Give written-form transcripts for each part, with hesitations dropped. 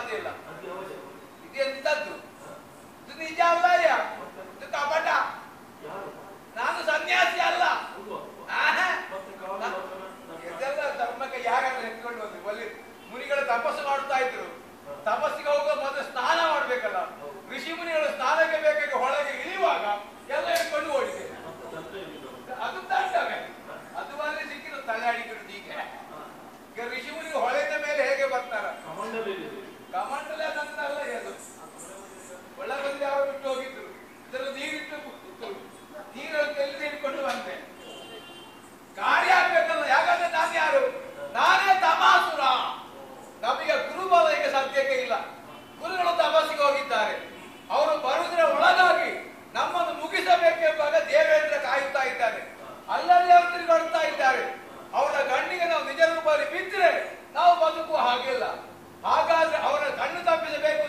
ಸಾಧ್ಯ ಇಲ್ಲ. ಇದೆಂತದ್ದು? ಇದು ನಿಜ ಅಲ್ಲ, ಇದು ಕಪಟ. ನಾನು ಸನ್ಯಾಸಿ ಅಲ್ಲ. ಇದೆಲ್ಲ ಧರ್ಮಕ್ಕೆ ಯಾರೆಲ್ಲ ಎತ್ಕೊಂಡು ಬಂದ್ರು. ಒಳ್ಳೆ ಮುನಿಗಳು ತಪಸ್ಸು ಮಾಡ್ತಾ ಇದ್ರು. ತಪಸ್ಸಿಗೆ ಹೋಗುವ ಮೊದಲು ಸ್ನಾನ ಮಾಡ್ಬೇಕಲ್ಲ. ಋಷಿ ಮುನಿಗಳು ಸ್ನಾನಕ್ಕೆ ಬೇಕಾಗಿ ಹೊಳಗೆ ಇಳಿಯುವಾಗ ಎಲ್ಲ ಹಿಡ್ಕೊಂಡು ಓಡಿದೆ. ಅದು ದಂಡವೇ. ಅದು ಅಲ್ಲಿ ಸಿಕ್ಕಿದ್ರು ತಲೆ ಅಡಿಗಿಡುದು. ಈಗ ಋಷಿ ಮುನಿಗೆ ಹೊಳೆದ ಮೇಲೆ ಹೇಗೆ ಬರ್ತಾರ? ಕಮಂಡಲ ನಂತರಲ್ಲ ಅದು. ಒಳಗಲ್ಲಿ ಅವರು ಬಿಟ್ಟು ಹೋಗಿದ್ರು. ಇದನ್ನು ನೀರಿಟ್ಟು ನೀರಲ್ಲಿ ಎಲ್ಲಿ ಹಿಡ್ಕೊಂಡು ಬಂದೆ. ಕಾರ್ಯ ಆಗ್ಬೇಕಲ್ಲ. ಯಾಕಂದ್ರೆ ನಾನು ಯಾರು? ನಾನೇ ತಮಾಸುರ. ನಮಗೆ ಗುರುಬಲ ಈಗ ಸದ್ಯಕ್ಕೆ ಇಲ್ಲ. ಗುರುಗಳು ತಪಸ್ಸಿಗೆ ಹೋಗಿದ್ದಾರೆ. ಅವರು ಬರುವುದರ ಒಳಗಾಗಿ ನಮ್ಮನ್ನು ಮುಗಿಸಬೇಕೆಂಬಾಗ ದೇವೇಂದ್ರ ಕಾಯುತ್ತಾ ಇದ್ದಾರೆ. ಅಲ್ಲಲ್ಲಿ ಅವರು ತಿರುಗಾಡ್ತಾ ಇದ್ದಾರೆ. ಅವರ ಕಣ್ಣಿಗೆ ನಾವು ನಿಜ ರೂಪದಲ್ಲಿ ಬಿದ್ದರೆ ನಾವು ಬದುಕುವ ಹಾಗಿಲ್ಲ. ಹಾಗಾದ್ರೆ ಅವರ ಕಣ್ಣು ತಪ್ಪಿಸಬೇಕು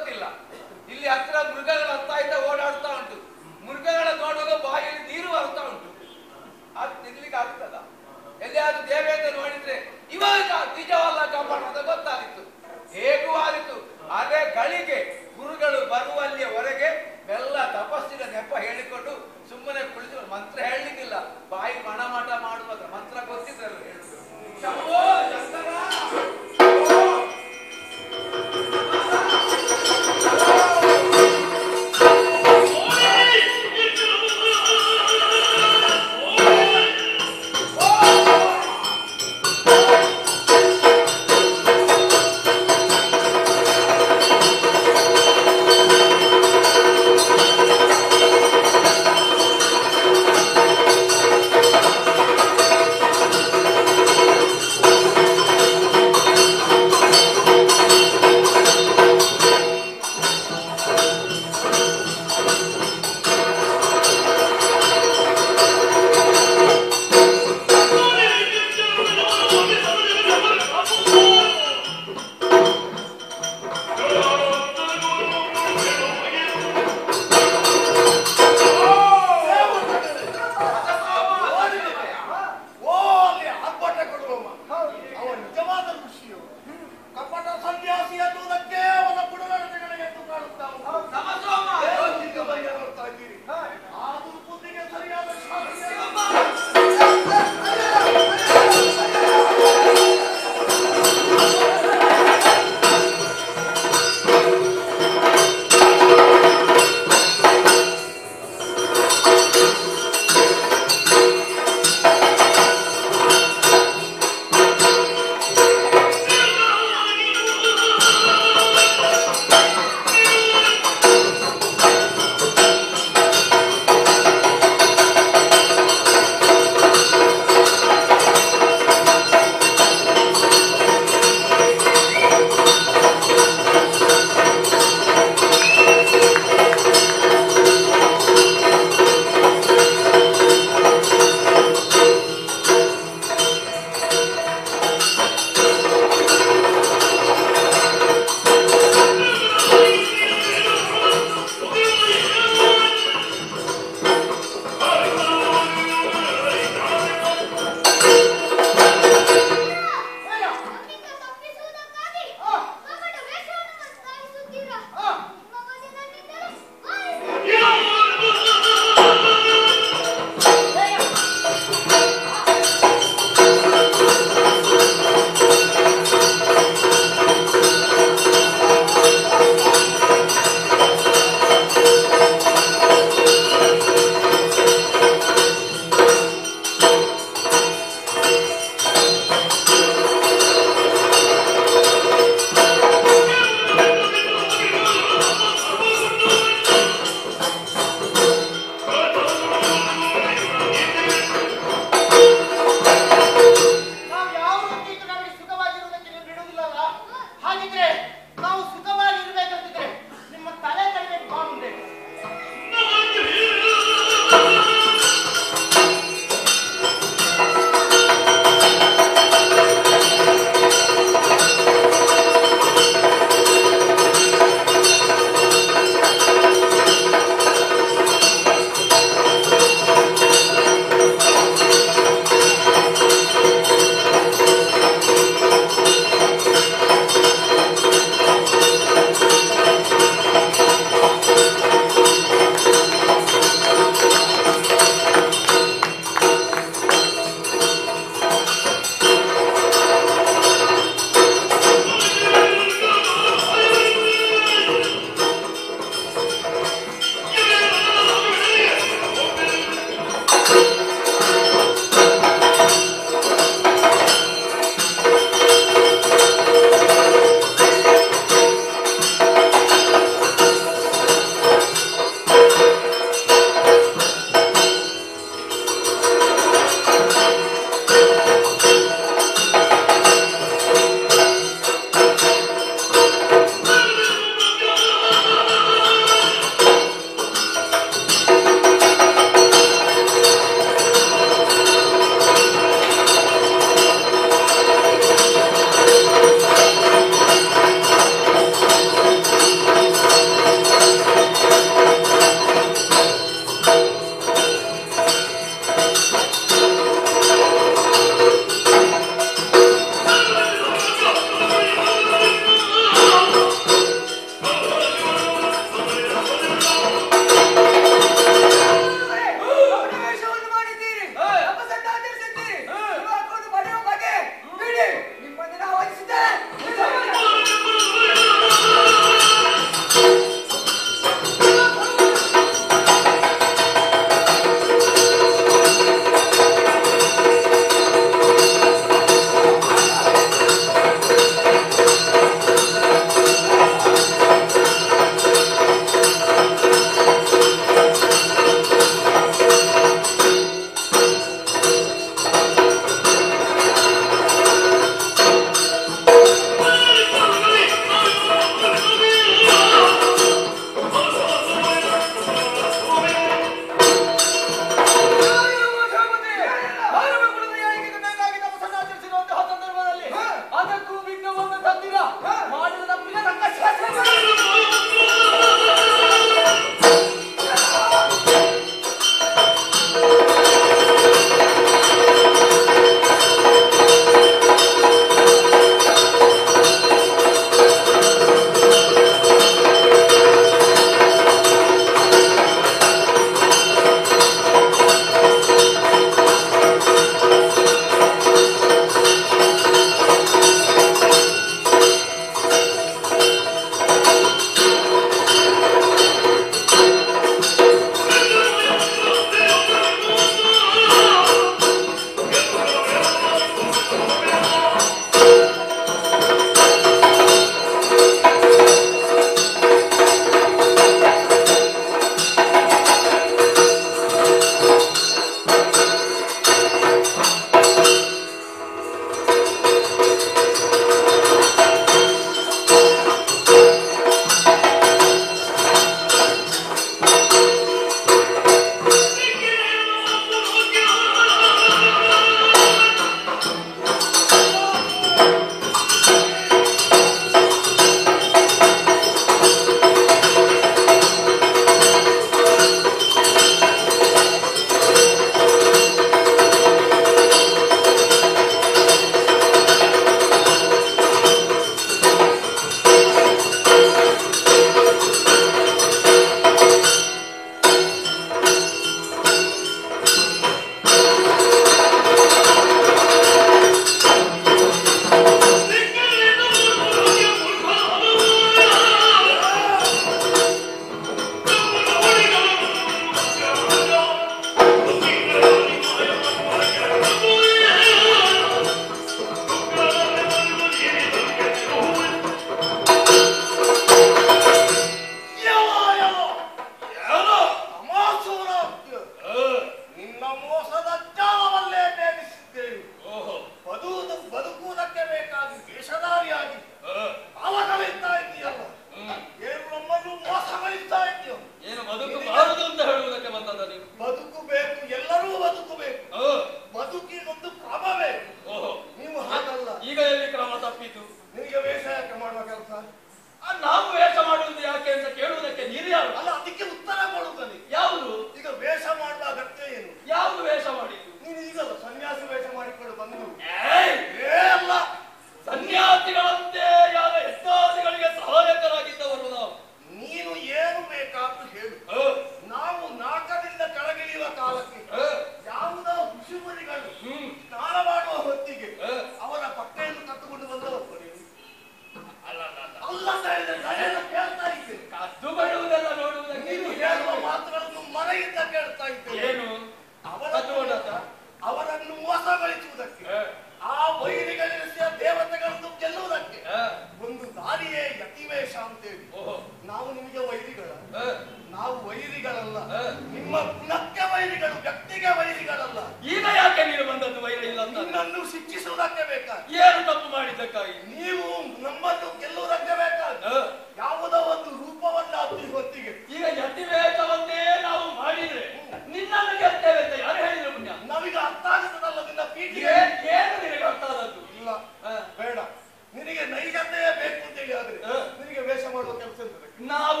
ನಾವು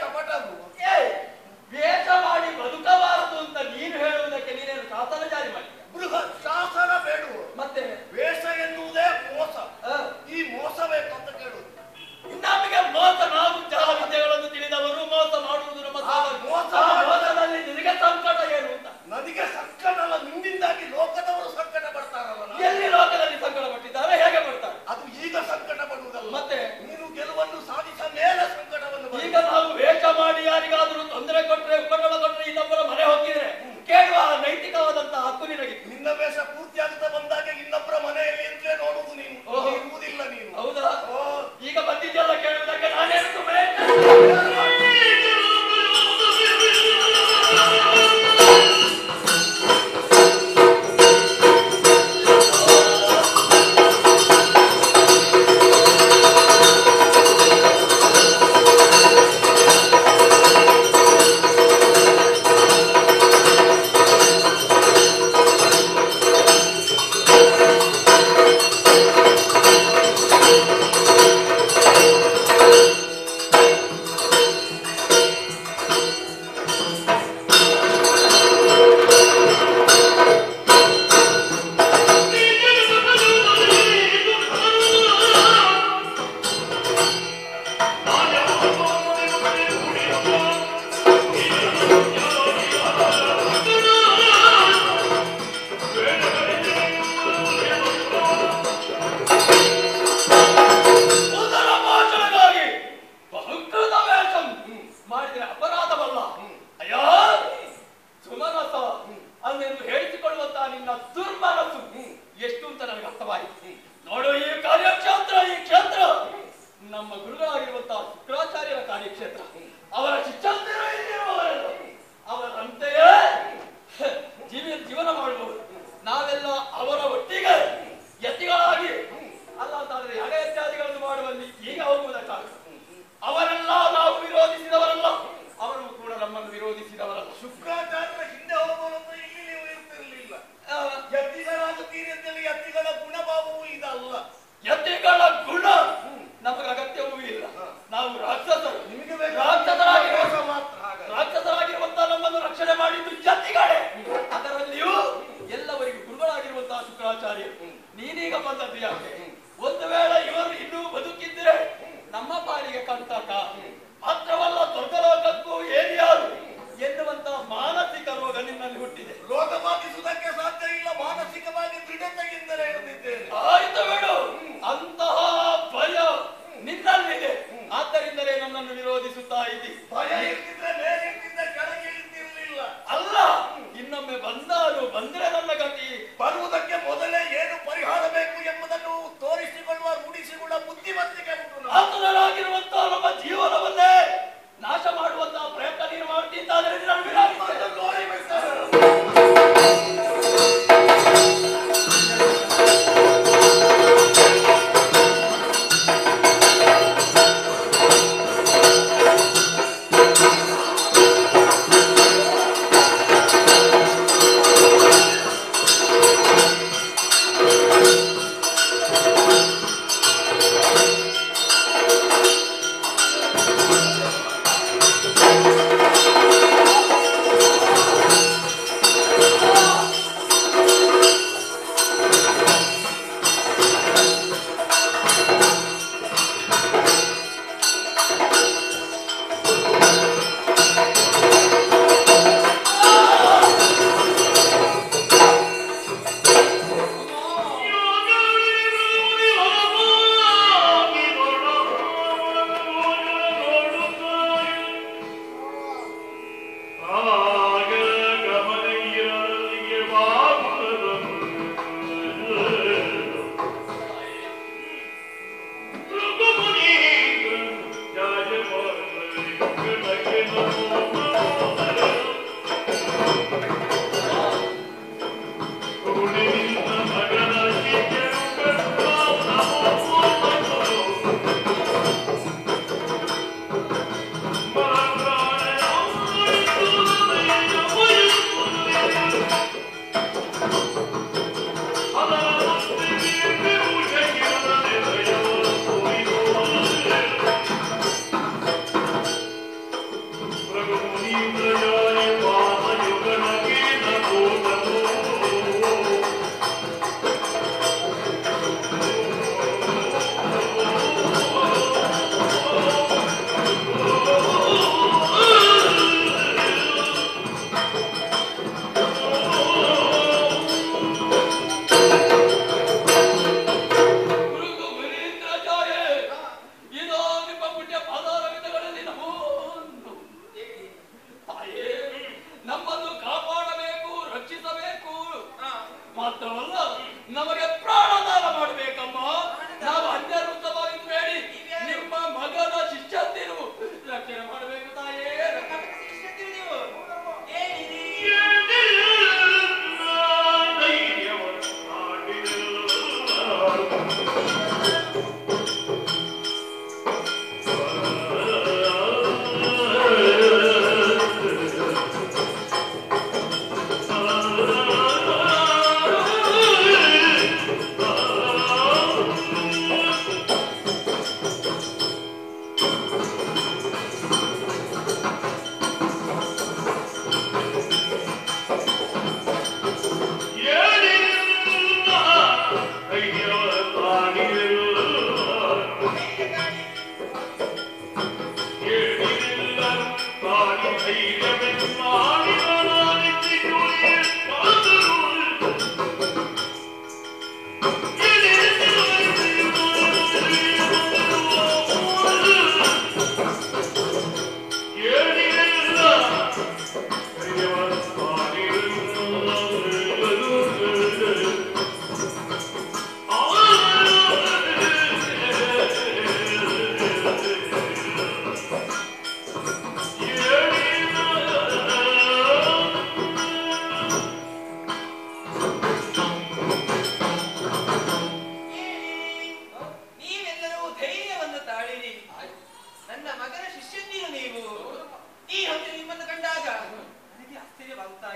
ಕಪಟವು ವೇಷ ಮಾಡಿ ಬದುಕಬಾರದು ಅಂತ ನೀನು ಹೇಳುವುದಕ್ಕೆ ನೀನೇನು ಶಾಸನ ಜಾರಿ ಮಾಡಿ ಬೃಹತ್ ಶಾಸನ ಬೇಡುವ ಮತ್ತೆ ವೇಷ ಎನ್ನುವುದೇ ಮೋಸ. ಈ ಮೋಸ ಬೇಕಂತ ಕೇಳುವುದು ನಮಗೆ ಮೋಸ. ನಾವು ಜಾಲ ವಿದ್ಯೆಗಳನ್ನು ತಿಳಿದವರು ಮೋಸ ಮಾಡುವುದು ನಮ್ಮ ಮೋಸದಲ್ಲಿ ನಿನಗೆ ಸಂಕಟ ಏನು ಅಂತ. ನನಗೆ ಸಂಕಟ ಅಲ್ಲ, ನಿನ್ನಿಂದಾಗಿ ಲೋಕದವರು ಸಂಕಟ ಪಡ್ತಾರಲ್ಲ. ಎಲ್ಲಿ ಲೋಕದಲ್ಲಿ ಸಂಕಟ ಪಟ್ಟಿದ್ದಾರೆ, ಹೇಗೆ ಪಡ್ತಾರೆ? ಅದು ಈಗ ಸಂಕಟ ಪಡುವುದಲ್ಲ, ಮತ್ತೆ ನೀನು ಗೆಲುವನ್ನು ಸಾಧಿಸ ಮೇಲೆ ಸಂಕಟವನ್ನು. ಈಗ ನಾವು ವೇಷ ಮಾಡಿ ಯಾರಿಗಾದರೂ ತೊಂದರೆ ಕೊಟ್ರೆ ಉಪಟಳ ಕೊಟ್ರೆ ಇನ್ನೊಬ್ಬರ ಮನೆ ಹೋಗಿದ್ರೆ ಕೇಳುವ ನೈತಿಕವಾದಂತಹ ಹಕ್ಕು ನಿನಗೆ. ನಿನ್ನ ವೇಷ ಪೂರ್ತಿ ಆಗ್ತಾ ಬಂದಾಗ ಇನ್ನೊಬ್ಬರ ಮನೆಯಲ್ಲಿ ಎಂತಲೇ ನೋಡುವುದು ನೀನು, ಇರುವುದಿಲ್ಲ ನೀನು. ಹೌದಾ? ಈಗ ಬಂದಿದ್ದೆಲ್ಲ ಕೇಳುವುದಕ್ಕೆ ನಾನೇನು ರೋಗವಾಗಿಸುವುದಕ್ಕೆ ಸಾಧ್ಯ ಇಲ್ಲ, ಮಾನಸಿಕವಾಗಿ ದೃಢತೆಯಿಂದಲೇ ಇರುತ್ತಿದ್ದೇನೆ. ಆಯ್ತು ಬಿಡು, ಅಂತಹ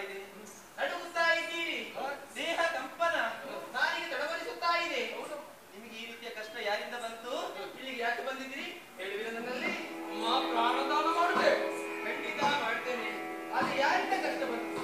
ಇದೆ, ನಡುಗುತ್ತಾ ಇದ್ದೀರಿ, ದೇಹ ಕಂಪನ, ನಾಲಿಗೆ ತಡವರಿಸುತ್ತಾ ಇದೆ. ನಿಮಗೆ ಈ ರೀತಿಯ ಕಷ್ಟ ಯಾರಿಂದ ಬಂತು? ಇಲ್ಲಿಗೆ ಯಾಕೆ ಬಂದಿದ್ದೀರಿ ಹೇಳುವಿರ ನನ್ನಲ್ಲಿ? ಪ್ರಾಣದಾನ ಮಾಡಬೇಕು. ಖಂಡಿತ ಮಾಡ್ತೇನೆ. ಆದ್ರೆ ಯಾರಿಂದ ಕಷ್ಟ ಬಂತು?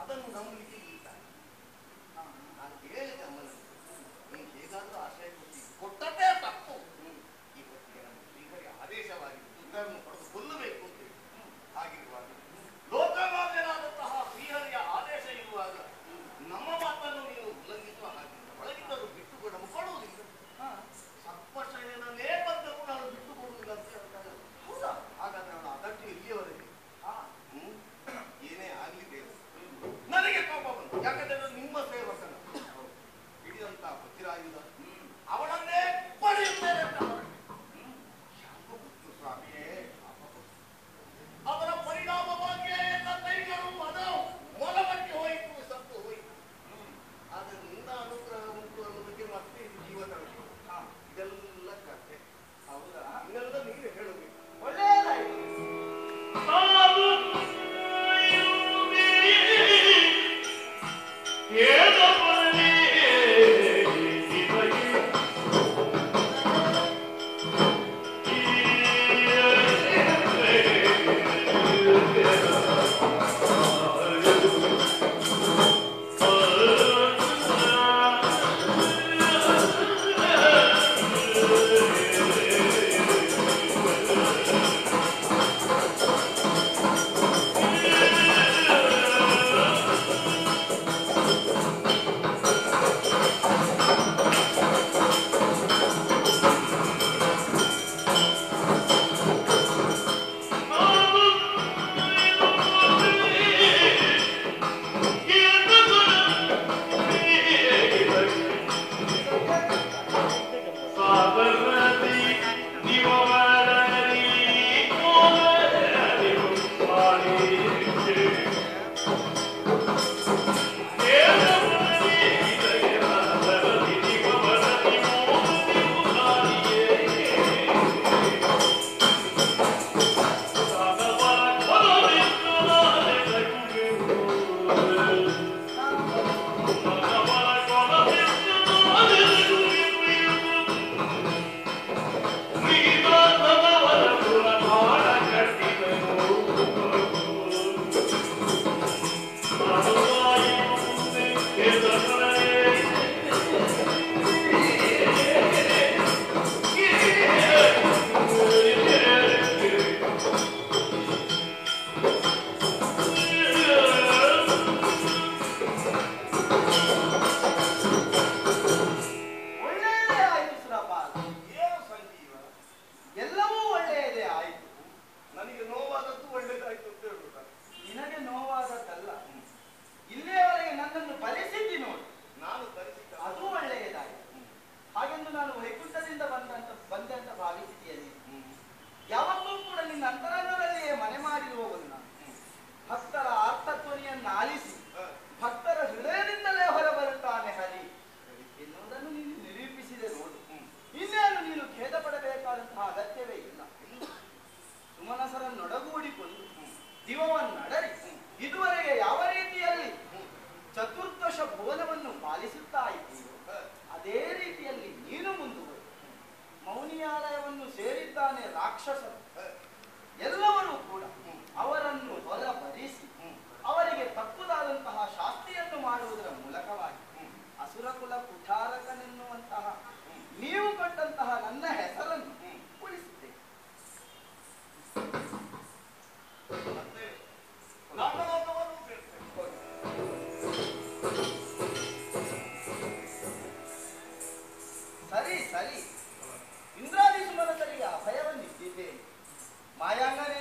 ಅದನ್ನು ನಂಬಲಿಕ್ಕೆ ಇಲ್ಲ. ನಾನು ಹೇಳಿದೆ ಅಮ್ಮನಿಗೆ, ನೀನು ಹೇಗಾದ್ರೂ ದಿವವನ್ನಡರಿ ಇದುವರೆಗೆ ಯಾವ ರೀತಿಯಲ್ಲಿ ಚತುರ್ದಶ ಭುವನವನ್ನು ಪಾಲಿಸುತ್ತಾ ಇದ್ದೀರೋ ಅದೇ ರೀತಿಯಲ್ಲಿ ನೀನು ಮುಂದುವರಿ. ಮೌನಿಯಾಲಯವನ್ನು ಸೇರಿದ್ದಾನೆ ರಾಕ್ಷಸರು, ಎಲ್ಲವರೂ ಕೂಡ ಅವರನ್ನು ಹೊರಬರಿಸಿ ಅವರಿಗೆ ತಪ್ಪುದಾದಂತಹ ಶಾಸ್ತಿಯನ್ನು ಮಾಡುವುದರ ಮೂಲಕವಾಗಿ ಅಸುರಕುಲ ಕುಠಾರಕನೆನ್ನುವಂತಹ ನೀವು ಕೊಟ್ಟಂತಹ ನನ್ನ ಹೆಸರನ್ನು ಉಳಿಸಿದ್ದೇನೆ. ಸರಿ ಸರಿ, ಇಂದ್ರಾದಿ ಸುಮನಸರಿಗೆ ಅಭಯವನ್ನಿಟ್ಟಿದ್ದೇನೆ. ಮಾಯಾಂಗನೇ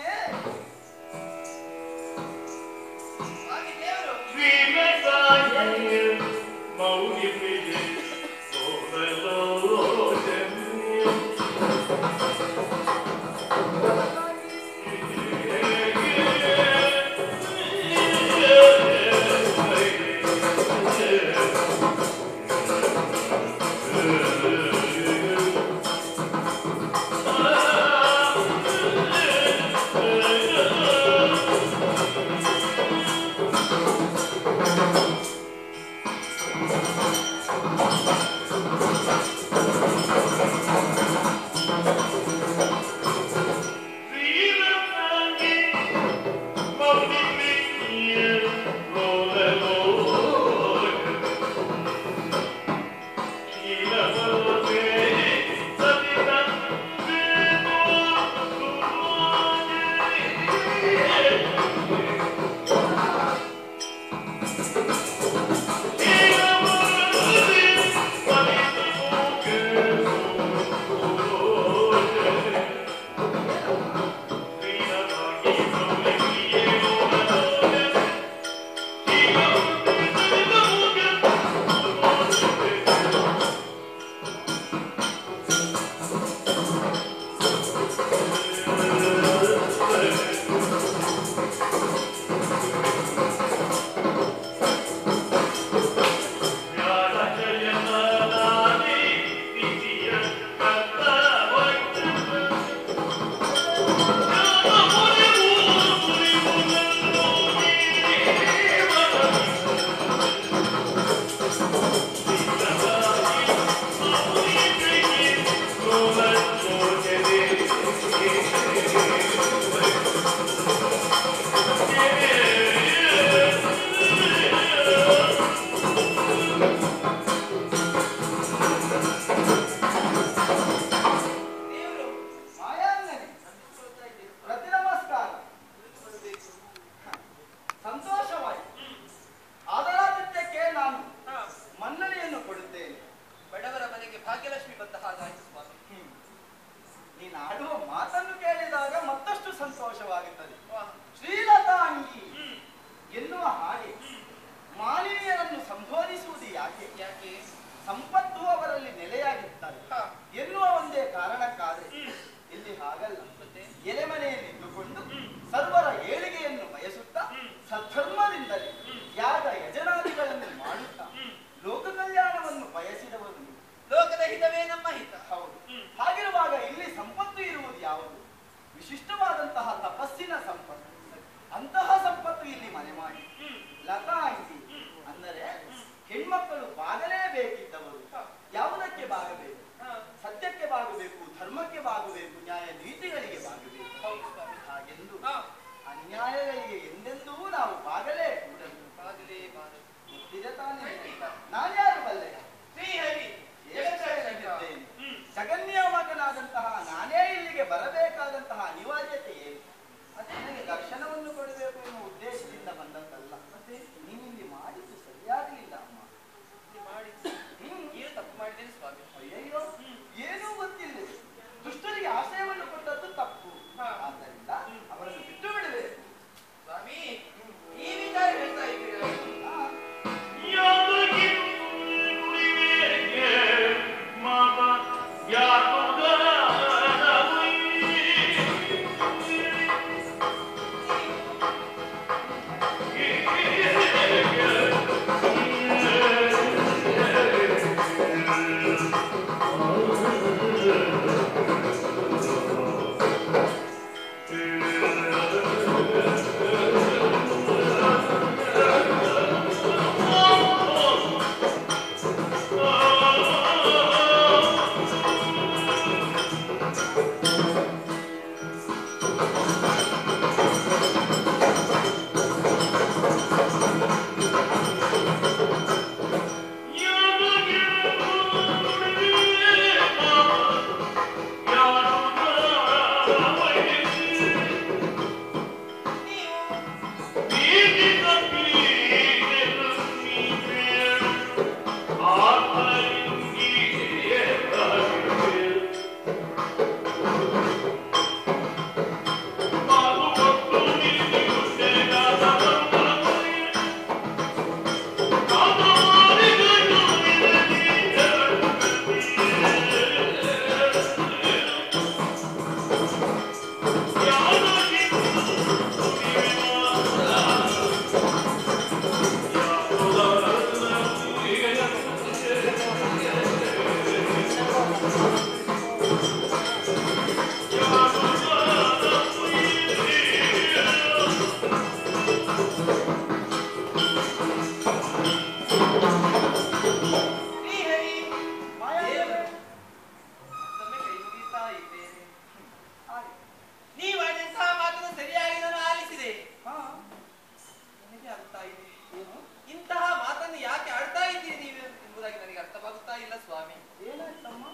ಸ್ವಾಮಿ. ಏನಾಯ್ತಮ್ಮ?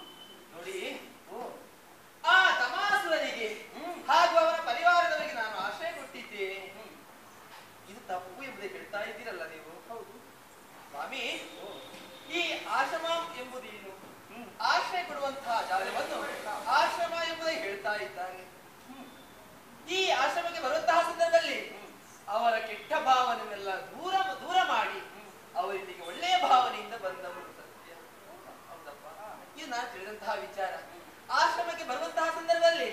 ನೋಡಿ, ಆ ತಮಾಸುರನಿಗೆ ಹಾಗೂ ಅವರ ಪರಿವಾರದವರಿಗೆ ನಾನು ಆಶ್ರಯ ಕೊಟ್ಟಿದ್ದೇನೆ. ಇದು ತಪ್ಪು ಎಂಬುದೇ ಹೇಳ್ತಾ ಇದ್ದೀರಲ್ಲ ನೀವು? ಹೌದು ಸ್ವಾಮಿ, ಈ ಆಶ್ರಮ ಎಂಬುದೇನು? ಆಶ್ರಯ ಕೊಡುವಂತಹ ಜಾಗವನ್ನು ಆಶ್ರಮ ಎಂಬುದೇ ಹೇಳ್ತಾ ಇದ್ದಾನೆ. ಈ ಆಶ್ರಮಕ್ಕೆ ಬರುವಂತಹ ಸಂದರ್ಭದಲ್ಲಿ ಅವರ ಕೆಟ್ಟ ಭಾವನೆಯನ್ನೆಲ್ಲ ದೂರ ಮಾಡಿ ಅವರಿಗೆ ಒಳ್ಳೆಯ ಭಾವನೆಯಿಂದ ಬಂದವರು ಸತ್ಯ. ಹೌದಪ್ಪ, ಇದು ನಾನು ತಿಳಿದಂತಹ ವಿಚಾರ. ಆಶ್ರಮಕ್ಕೆ ಬರುವಂತಹ ಸಂದರ್ಭದಲ್ಲಿ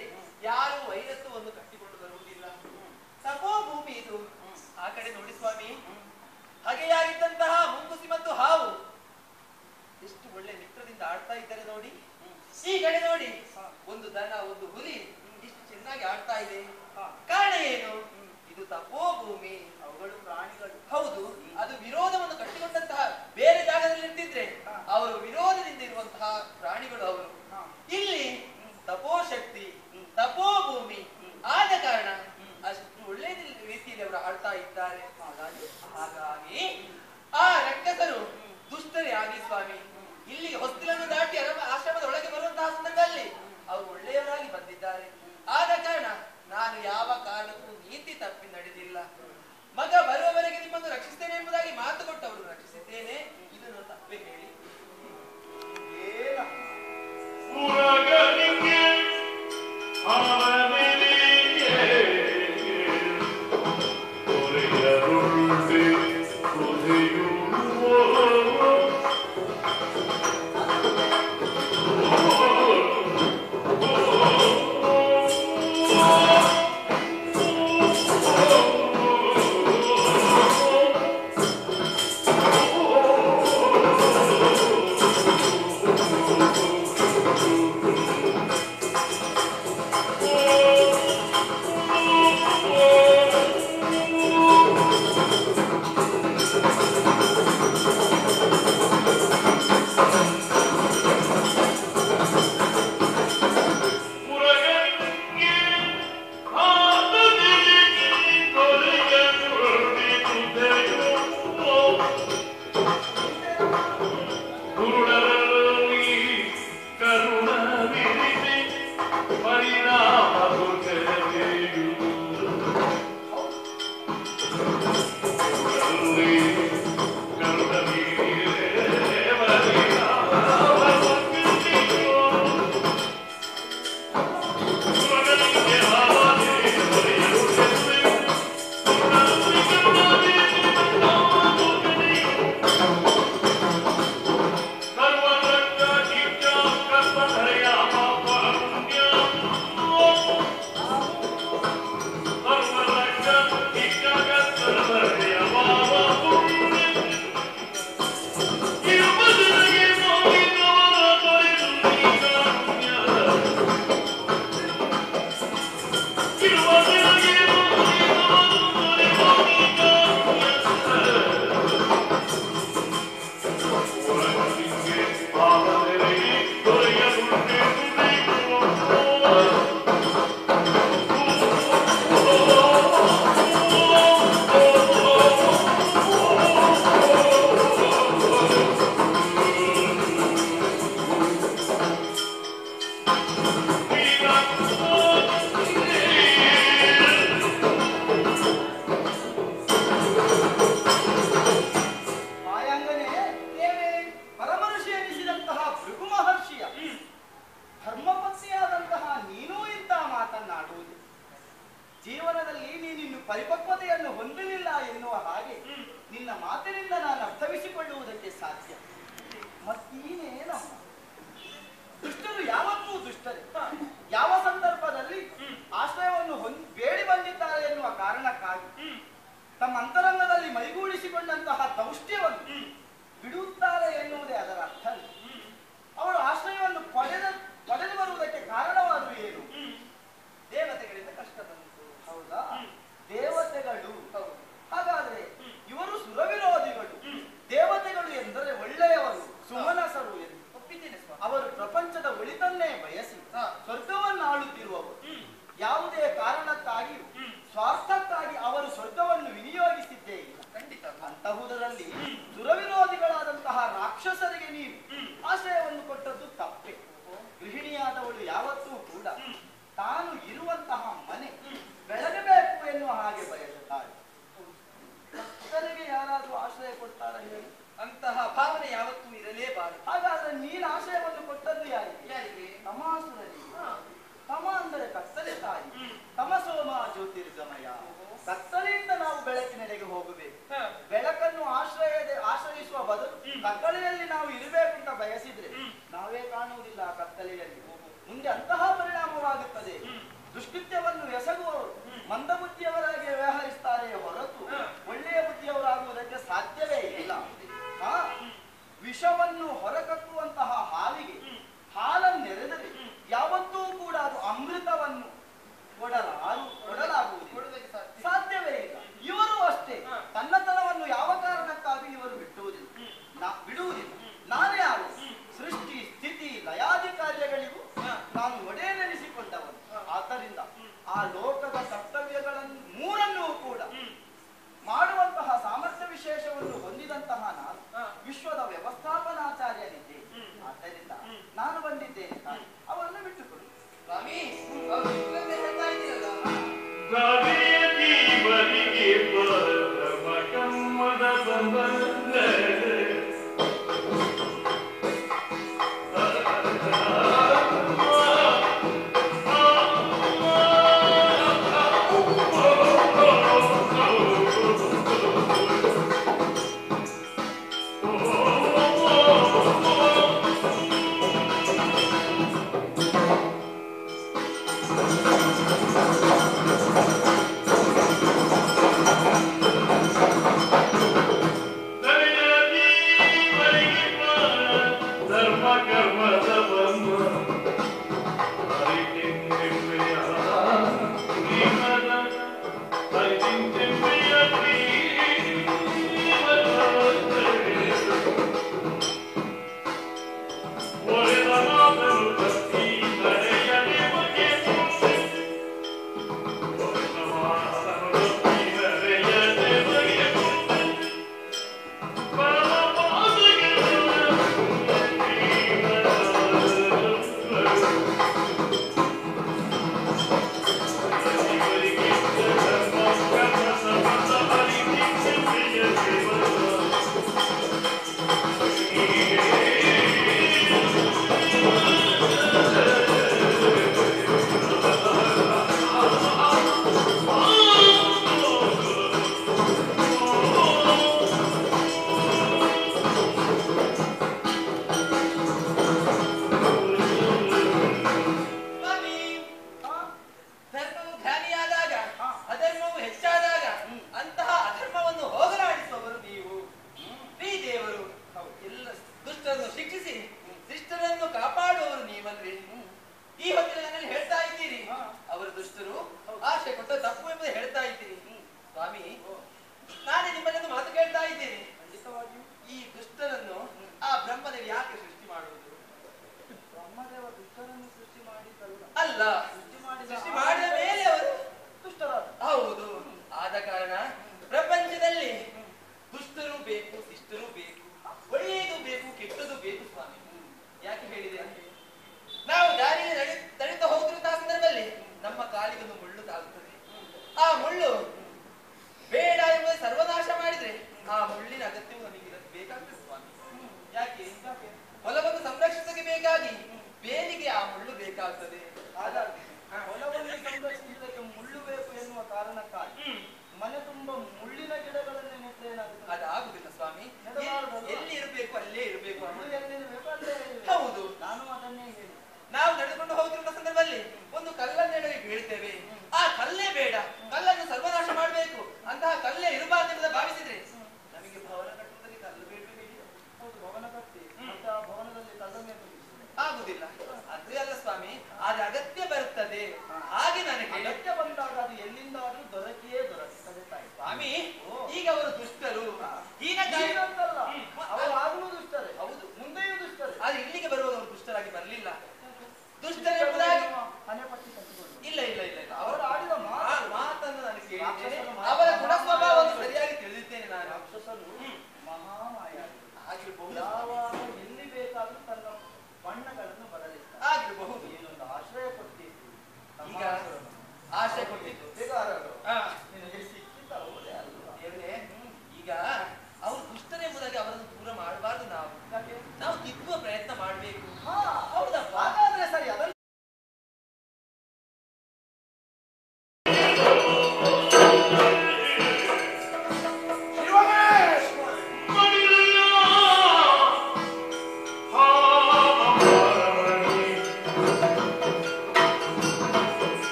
ಯಾರು ವೈರತ್ವವನ್ನು ಕಟ್ಟಿಕೊಂಡು ಬರುವುದಿಲ್ಲ. ತಪೋ ಭೂಮಿ ಇದು. ಆ ಕಡೆ ನೋಡಿ ಸ್ವಾಮಿ, ಹಾಗೆಯಾಗಿದ್ದಂತಹ ಮುಂಗುಸಿ ಮತ್ತು ಹಾವು ಎಷ್ಟು ಒಳ್ಳೆ ಮಿತ್ರದಿಂದ ಆಡ್ತಾ ಇದ್ದಾರೆ ನೋಡಿ. ಈ ಕಡೆ ನೋಡಿ, ಒಂದು ದನ ಒಂದು ಹುಲಿ ಇಷ್ಟು ಚೆನ್ನಾಗಿ ಆಡ್ತಾ ಇದೆ. ಕಾರಣ ಏನು? ಇದು ತಪೋ ಭೂಮಿ. ಅವುಗಳು ಪ್ರಾಣಿಗಳು. ಹೌದು, ಅದು ವಿರೋಧವನ್ನು ಕಟ್ಟಿಕೊಂಡಂತಹ ಬೇರೆ ಜಾಗದಲ್ಲಿ ಇರ್ತಿದ್ರೆ ಅವರು ವಿರೋಧದಿಂದ ಇರುವಂತಹ ಪ್ರಾಣಿಗಳು ಅವರು. ಇಲ್ಲಿ ತಪೋಶಕ್ತಿ, ತಪೋ ಭೂಮಿ ಆದ ಕಾರಣ ಅಷ್ಟು ಒಳ್ಳೆ ರೀತಿಯಲ್ಲಿ ಅವರು ಆಡ್ತಾ ಇದ್ದಾರೆ. ಹಾಗಾಗಿ ಆ ರಕ್ಕಸರು ದುಷ್ಟರೇ ಆಗಿ ಸ್ವಾಮಿ ಇಲ್ಲಿಗೆ ಹೊಸ್ತಿಲನ್ನು ದಾಟಿ ಆಶ್ರಮದ ಒಳಗೆ ಬರುವಂತಹ ಸಂದರ್ಭದಲ್ಲಿ ಅವರು ಒಳ್ಳೆಯವರಾಗಿ ಬಂದಿದ್ದಾರೆ. ಆದ ಕಾರಣ ನಾನು ಯಾವ ಕಾರಣಕ್ಕೂ ನೀತಿ ತಪ್ಪಿ ನಡೆದಿಲ್ಲ. ಮಗ ಬರುವವರೆಗೆ ನಿಮ್ಮನ್ನು ರಕ್ಷಿಸ್ತೇನೆ ಎಂಬುದಾಗಿ ಮಾತು ಕೊಟ್ಟು ಅವರು ರಕ್ಷಿಸಿದ್ದೇನೆ. ಇದನ್ನು ತಪ್ಪೇ ಹೇಳಿ ಏನಮ್ಮ ಕತ್ತಲೆಯಲ್ಲಿ ಮುಂದೆ ಅಂತಹ ಪರಿಣಾಮವಾಗುತ್ತದೆ. ದುಷ್ಕೃತ್ಯವನ್ನು ಎಸಗುವವರು ಮಂದಬುದ್ಧಿಯವರಾಗಿ ವ್ಯವಹರಿಸ್ತಾರೆ ಹೊರತು ಒಳ್ಳೆಯ ಬುದ್ಧಿಯವರಾಗುವುದಕ್ಕೆ ಸಾಧ್ಯವೇ ಇಲ್ಲ. ವಿಷವನ್ನು ಹೊರಕಕ್ಕುವಂತಹ ಹಾವಿಗೆ ಹಾಲನ್ನೆರೆದರೆ ಯಾವತ್ತೂ ಕೂಡ ಅದು ಅಮೃತವನ್ನು ಕೊಡಲಾಗುವುದಿಲ್ಲ, ಸಾಧ್ಯವೇ ಇಲ್ಲ. ಇವರು ಅಷ್ಟೇ ತನ್ನತನವನ್ನು ಯಾವ ಕಾರಣಕ್ಕಾಗಿ ಇವರು ಬಿಡುವುದಿಲ್ಲ. ನಾನೇ ಯಾರು? ಸೃಷ್ಟಿ ಸ್ಥಿತಿ ಲಯಾದಿ ಕಾರ್ಯಗಳಿಗೂ ನಾನು ಒಡೆಯನೆನಿಸಿಕೊಂಡವನು. ಆದ್ದರಿಂದ ಆ ಲೋಕದ ಕರ್ತವ್ಯಗಳನ್ನು ಮೂರನ್ನೂ ಕೂಡ ಮಾಡುವಂತಹ ಸಾಮರ್ಥ್ಯ ವಿಶೇಷವನ್ನು ಹೊಂದಿದಂತಹ ನಾನು ವಿಶ್ವದ ವ್ಯವಸ್ಥಾಪನಾಚಾರ್ಯನಿದ್ದೆ. ಆದ್ದರಿಂದ ನಾನು ಬಂದಿದ್ದೇನೆ ತಾಯಿ, ಅವರನ್ನು ಬಿಟ್ಟುಕೊಡು. ಸ್ವಾಮಿ, ಅವರು ಇಷ್ಟೊಂದು ಹೇಳ್ತಾ ಇದ್ದೀರಲ್ಲ.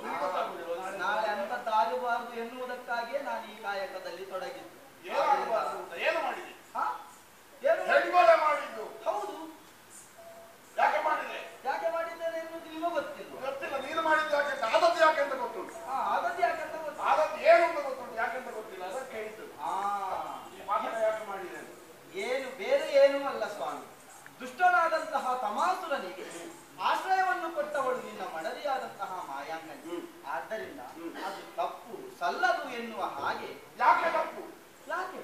ನಿನಗೆ ಗೊತ್ತಾಗುದಿಲ್ಲ ನಾಳೆ ಅಂತದ್ದಾಗಬಾರದು ಎನ್ನುವುದಕ್ಕಾಗಿಯೇ ನಾನು ಈ ಕಾಯಕದಲ್ಲಿ ತೊಡಗಿದ್ದು. ಏನಾಗಬಾರದು ಅಂತ ಏನು ಮಾಡಿದೆ? ಹಾ? ಏನು ಹೆಣ್ಗೊಲೆ ಮಾಡಿದ್ದು ಹೌದು. ಯಾಕೆ ಮಾಡಿದೆ? ಯಾಕೆ ಮಾಡಿದ್ದೇನೆ ಎನ್ನುವುದು ನಿಮಗೆ ಗೊತ್ತಿಲ್ಲ. ಗೊತ್ತಿಲ್ಲ. ನೀನು ಮಾಡಿದ್ದು ಯಾಕೆ ಅಂತ, ಆದದ್ದು ಯಾಕೆ ಅಂತ ಗೊತ್ತುಂಟು. ಆದದ್ದು ಯಾಕಂತ ಗೊತ್ತಿಲ್ಲ. ಆದದ್ದು ಏನು ಅಂತ ಗೊತ್ತುಂಟು, ಯಾಕೆಂತ ಗೊತ್ತಿಲ್ಲ. ಅದಕ್ಕೆ ಹೇಳಿದ್ದು ಈ ಮಾತನ್ನ ಯಾಕೆ ಮಾಡಿದೆ. ಏನು ಬೇರೆ ಏನೂ ಅಲ್ಲ ಸ್ವಾಮಿ. ದುಷ್ಟನಾದಂತಹ ತಮಾಸುರನಿಗೆ ಆಶ್ರಯವನ್ನು ಕೊಟ್ಟವಳು ನಿನ್ನ ಮಡದಿಯಾದಂತಹ ಮಾಯಾಂಗನಿ. ಆದ್ದರಿಂದ ಅದು ತಪ್ಪು ಸಲ್ಲದು ಎನ್ನುವ ಹಾಗೆ. ಯಾಕೆ ತಪ್ಪು? ಯಾಕೆ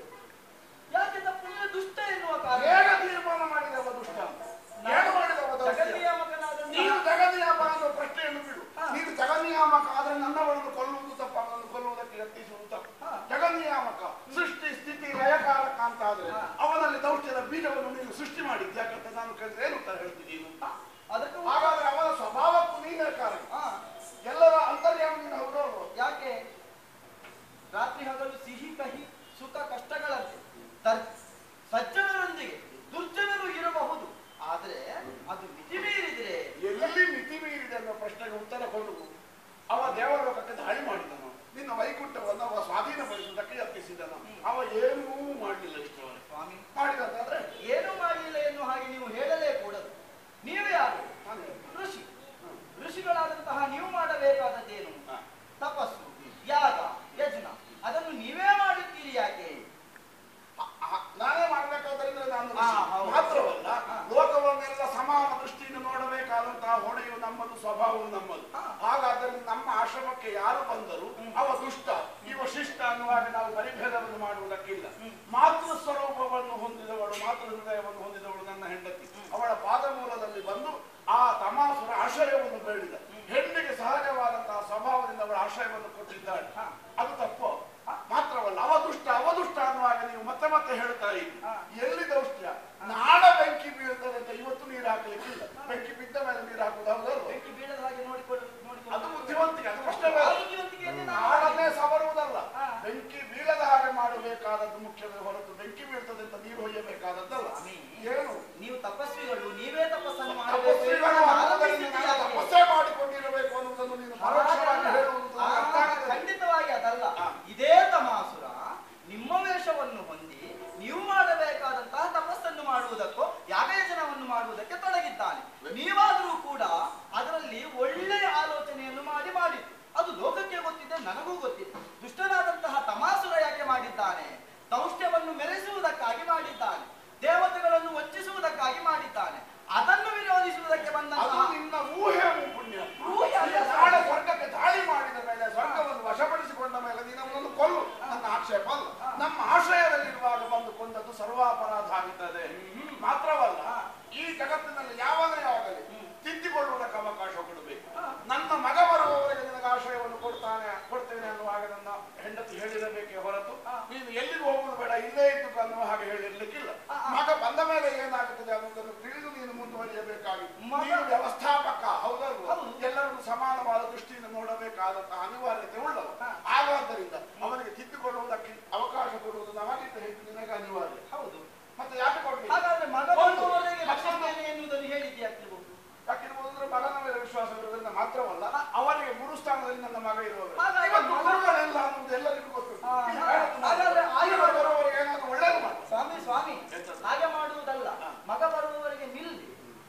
ಯಾಕೆ ತಪ್ಪು? ನೀನು ದುಷ್ಟ ಎನ್ನುವ ಕಾರಣ. ಹೇಗೆ ತೀರ್ಮಾನ ಮಾಡಿದವ ದುಷ್ಟ? ಏನು ಮಾಡಿದವ ದೌತ್ಯ? ನೀನು ಜಗನ್ನಿಯಾಮ ಅನ್ನೋ ಪ್ರಶ್ನೆಯನ್ನು ಬಿಡು. ನೀನು ಜಗನ್ನಿಯಾಮಕ ಆದ್ರೆ ನನ್ನವರನ್ನು ಕೊಲ್ಲುವುದು ತಪ್ಪ, ಅವನನ್ನು ಕೊಲ್ಲುವುದಕ್ಕೆ ಯತ್ನಿಸುವುದು ತಪ್ಪು. ಜಗನ್ನಿಯಾಮಕ ಸೃಷ್ಟಿ ಸ್ಥಿತಿ ಲಯಕಾರಕ ಅಂತ ಆದ್ರೆ ಅವನಲ್ಲಿ ದೌತ್ಯದ ಬೀಜವನ್ನು ನೀನು ಸೃಷ್ಟಿ ಮಾಡಿದ್ದೆ. ಯಾಕಂತ ನಾನು ಕೇಳಿದ್ರೆ ಏನು ಉತ್ತರ ಹೇಳ್ತೀನಿ ನೀನು? ಅದಕ್ಕೆ ಹಾಗಾದ್ರೆ ಅವನ ಸ್ವಭಾವಕ್ಕೂ ನೀನೇ ಕಾರಣ. ಎಲ್ಲರ ಅಂತರ್ಯಾಮ ನೀನು ಹೌದವರು. ಯಾಕೆ ರಾತ್ರಿ ಹಗಲು ಸಿಹಿ ಕಹಿ ಸುಖ ಕಷ್ಟಗಳಂತೆ ಸಜ್ಜನರೊಂದಿಗೆ ದುರ್ಜನರು ಇರಬಹುದು. ಆದ್ರೆ ಅದು ಮಿತಿ ಮೀರಿದ್ರೆ. ಎಲ್ಲಿ ಮಿತಿ ಮೀರಿದೆ ಅನ್ನೋ ಪ್ರಶ್ನೆಗೆ ಉತ್ತರ ಕೊಡುವುದು. ಅವ ದೇವಲೋಕಕ್ಕೆ ದಾಳಿ ಮಾಡಿದನು. ನಿನ್ನ ವೈಕುಂಠವನ್ನು ಅವ ಸ್ವಾಧೀನಪಡಿಸುವುದಕ್ಕೆ ಯತ್ನಿಸಿದನು. ಅವ ಏನೂ ಮಾಡಲಿಲ್ಲ. ಇಷ್ಟವರೆ ಸ್ವಾಮಿ ಮಾಡಿದಂತಾದ್ರೆ ಏನೂ ಮಾಡಲಿಲ್ಲ ಎನ್ನುವ ಹಾಗೆ ನೀವು ಹೇಳಲೇ ಕೂಡದು. ನೀವೇ ಯಾರು? ಋಷಿ. ಋಷಿಗಳಾದಂತಹ ನೀವು ಮಾಡಬೇಕಾದದ್ದೇನು? ತಪಸ್ಸು, ಯಾಗ, ಯಜ್ಞ. ಅದನ್ನು ನೀವೇ ಮಾಡುತ್ತೀರಿ. ಯಾಕೆ? ನಾನೇ ಮಾಡ್ಬೇಕಾದ್ರಿಂದ ನಾನು ಮಾತ್ರವಲ್ಲ, ಲೋಕವನ್ನೆಲ್ಲ ಸಮಾನ ದೃಷ್ಟಿಯಿಂದ ನೋಡಬೇಕಾದಂತಹ ಹೊಣೆಯು ನಮ್ಮದು, ಸ್ವಭಾವವು ನಮ್ಮದು. ಹಾಗಾದರೆ ನಮ್ಮ ಆಶ್ರಮಕ್ಕೆ ಯಾರು ಬಂದರು ಅವ ದುಷ್ಟ ಇವ ಶಿಷ್ಟ ಅನ್ನುವಾಗ ನಾವು ಪರಿಭೇದವನ್ನು ಮಾಡುವುದಕ್ಕಿಲ್ಲ. ಮಾತೃ ಸ್ವರೂಪವನ್ನು ಹೊಂದಿದವಳು, ಮಾತೃ ಹೃದಯವನ್ನು ಹೊಂದಿದವಳು ನನ್ನ ಹೆಂಡತಿ. ಅವಳ ಪಾದಮೂಲದಲ್ಲಿ ಬಂದು ಆ ತಮಾಸುರ ಆಶ್ರಯವನ್ನು ಬೇಡಿದ. ಹೆಣ್ಣಿಗೆ ಸಹಜವಾದಂತಹ ಸ್ವಭಾವದಿಂದ ಅವಳ ಆಶ್ರಯವನ್ನು ಕೊಟ್ಟಿದ್ದಾಳೆ. ಅದು ತಪ್ಪು. ಮಾತ್ರವಲ್ಲ, ಅವದುಷ್ಟ ಅನ್ನುವಾಗ ನೀವು ಮತ್ತೆ ಮತ್ತೆ ಹೇಳ್ತಾ ಇದ್ದೀರಿ. ಎಲ್ಲಿ ದೌಷ್ಟ್ಯ? ನಾಡ ಬೆಂಕಿ ಬೀಳ್ತದೆ ಅಂತ ಇವತ್ತು ನೀರು ಹಾಕಲಿಕ್ಕಿಲ್ಲ. ಬೆಂಕಿ ಬಿದ್ದ ಮೇಲೆ ನೀರು ಹಾಕುದು ಹೌದಲ್ಲ? ಬೆಂಕಿ ಬೀಳದ ಹಾಗೆ ಅದು ಬುದ್ಧಿವಂತಿಕೆ. ಅದು ಪ್ರಶ್ನೆ ನಾಡನ್ನೇ ಸವರುವುದಲ್ಲ. ಬೆಂಕಿ ಬೀಳದ ಹಾಗೆ ಮಾಡಬೇಕಾದದ್ದು ಮುಖ್ಯವೇ ಹೊರತು ಬೆಂಕಿ ಬೀಳ್ತದೆ ಅಂತ ನೀರು ಹೊಯ್ಯಬೇಕಾದದ್ದಲ್ಲ. ಏನು ನೀವು ತಪಸ್ವಿಗಳು, ನೀವೇ ತಪಸ್ಸನ್ನು ತಪಸ್ಸೇ ಮಾಡಿಕೊಂಡಿರಬೇಕು ಅನ್ನುವುದನ್ನು ನೀನು ಪರೋಕ್ಷವಾಗಿ ಹೇಳುವುದು ಖಂಡಿತವಾಗಿ ಅದಲ್ಲ. ಇದೇ ತಮಾಸುರ ನಿಮ್ಮ ವೇಷವನ್ನು ಹೊಂದಿ ನೀವು ಮಾಡಬೇಕಾದಂತಹ ತಪಸ್ಸನ್ನು ಮಾಡುವುದಕ್ಕೋ ಯಾಗಯಜನವನ್ನು ಮಾಡುವುದಕ್ಕೆ ತೊಡಗಿದ್ದಾನೆ. ನೀವಾದರೂ ಕೂಡ ಅದರಲ್ಲಿ ಒಳ್ಳೆಯ ಆಲೋಚನೆಯನ್ನು ಮಾಡಿದ್ದು. ಅದು ಲೋಕಕ್ಕೆ ಗೊತ್ತಿದೆ, ನನಗೂ ಗೊತ್ತಿದೆ. ದುಷ್ಟನಾದಂತಹ ತಮಾಸುರ ಯಾಕೆ ಮಾಡಿದ್ದಾನೆ? ದೌಷ್ಟ್ಯವನ್ನು ಮೆರೆಸುವುದಕ್ಕಾಗಿ ಮಾಡಿದ್ದಾನೆ. ದೇವತೆಗಳನ್ನು ವಂಚಿಸುವುದಕ್ಕಾಗಿ ಮಾಡಿದ್ದಾನೆ. ಅದನ್ನು ವಿರೋಧಿಸುವುದಕ್ಕೆ ಬಂದಂತಹ ನಿನ್ನ ಊಹೆ ಪುಣ್ಯ. ನಾಳೆ ಸ್ವರ್ಗಕ್ಕೆ ದಾಳಿ ಮಾಡಿದ ಮೇಲೆ, ಸ್ವರ್ಗವನ್ನು ವಶಪಡಿಸಿಕೊಂಡ ಮೇಲೆ ನೀನವನನ್ನು ಕೊಲ್ಲು, ನನ್ನ ಆಕ್ಷೇಪ ಅಲ್ಲ. ನಮ್ಮ ಆಶ್ರಯದಲ್ಲಿರುವಾಗ ಬಂದು ಕೊಂದದ್ದು ಸರ್ವಾಪರಾಧ ಆಗುತ್ತದೆ. ಮಾತ್ರವಲ್ಲ, ಈ ಜಗತ್ತಿನಲ್ಲಿ ಯಾವನೇ ಆಗಲಿ ತಿದ್ದಿಕೊಳ್ಳುವುದಕ್ಕೆ ಅವಕಾಶ ಕೊಡಬೇಕು. ನನ್ನ ಮಗ ಬರುವವರೆಗೆ ನಿನಗೆ ಆಶ್ರಯವನ್ನು ಕೊಡ್ತೇನೆ ಅನ್ನುವಾಗ ನನ್ನ ಹೆಂಡತಿ ಹೇಳಿರಬೇಕೇ ಹೊರತು ನೀನು ಎಲ್ಲಿಗೂ ಹೋಗುವುದು ಬೇಡ, ಇಲ್ಲೇ ಇದ್ದು ಅನ್ನುವ ಹಾಗೆ ಹೇಳಿರ್ಲಿಕ್ಕಿಲ್ಲ. ಮಗ ಬಂದ ಮೇಲೆ ಏನಾಗುತ್ತದೆ ಅನ್ನೋದನ್ನು ತಿಳಿದು ನೀನು ಮುಂದುವರಿಯಬೇಕಾಗಿತ್ತು. ನೀನು ವ್ಯವಸ್ಥಾಪಕ ಹೌದಲ್ವ? ಎಲ್ಲರನ್ನು ಸಮಾನವಾದ ದೃಷ್ಟಿಯಿಂದ ನೋಡಬೇಕಾದಂತಹ ಅನಿವಾರ್ಯತೆ ಉಳ್ಳವು. ಹಾಗಾದ್ದರಿಂದ ಅವನಿಗೆ ತಿದ್ದುಕೊಳ್ಳುವುದಕ್ಕೆ ಅವಕಾಶ ಕೊಡುವುದು ನಮಗಿಂತ ಹೆಚ್ಚು ನಿನಗೆ ಅನಿವಾರ್ಯ. ಹೌದು. ಮತ್ತೆ ಯಾಕೆ ಕೊಡ್ಲಿ? ಹಾಗಾದ್ರೆ ಮಗ ಬರುವವರೆಗೆ ರಕ್ಷಿಸ್ತೇನೆ ಎನ್ನುವುದನ್ನು ಹೇಳಿದ್ದು ಯಾಕಿರ್ಬೋದು? ಯಾಕಿರ್ಬೋದು ಅಂದ್ರೆ ಮಗನ ಮೇಲೆ ವಿಶ್ವಾಸವಿರುವುದರಿಂದ ಮಾತ್ರವಲ್ಲ, ಅವನಿಗೆ ಗುರುಸ್ಥಾನದಲ್ಲಿ ನನ್ನ ಮಗ ಇರುವವರು ಗುರುಗಳೆಲ್ಲ ಅನ್ನೋದು ಎಲ್ಲರಿಗೂ ಗೊತ್ತು. ಬರುವವರೆಗೆ ಏನಾದ್ರು ಒಳ್ಳೇದು ಮಾಡಿ. ಸ್ವಾಮಿ ಹಾಗೆ ಮಾಡುವುದಲ್ಲ. ಮಗ ಬರುವವರೆಗೆ ನಿಲ್ಲಿ,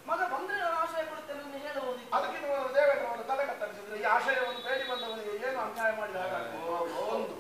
ಮಗ ಬಂದ್ರೆ ನಾನು ಆಶ್ರಯ ಕೊಡುತ್ತೇನೆ ಎಂದು ಹೇಳಬಹುದು. ಅದಕ್ಕೆ ನೀವು ದೇವೇಂದ್ರವನ್ನು ತಲೆ ಕತ್ತರಿಸಿದ್ರೆ ಈ ಆಶಯವನ್ನು ಬೇಡಿ ಬಂದವನಿಗೆ ಏನು ಅನ್ಯಾಯ ಮಾಡಿದ ಹಾಗಾಗ್ತದೆ? ಒಂದು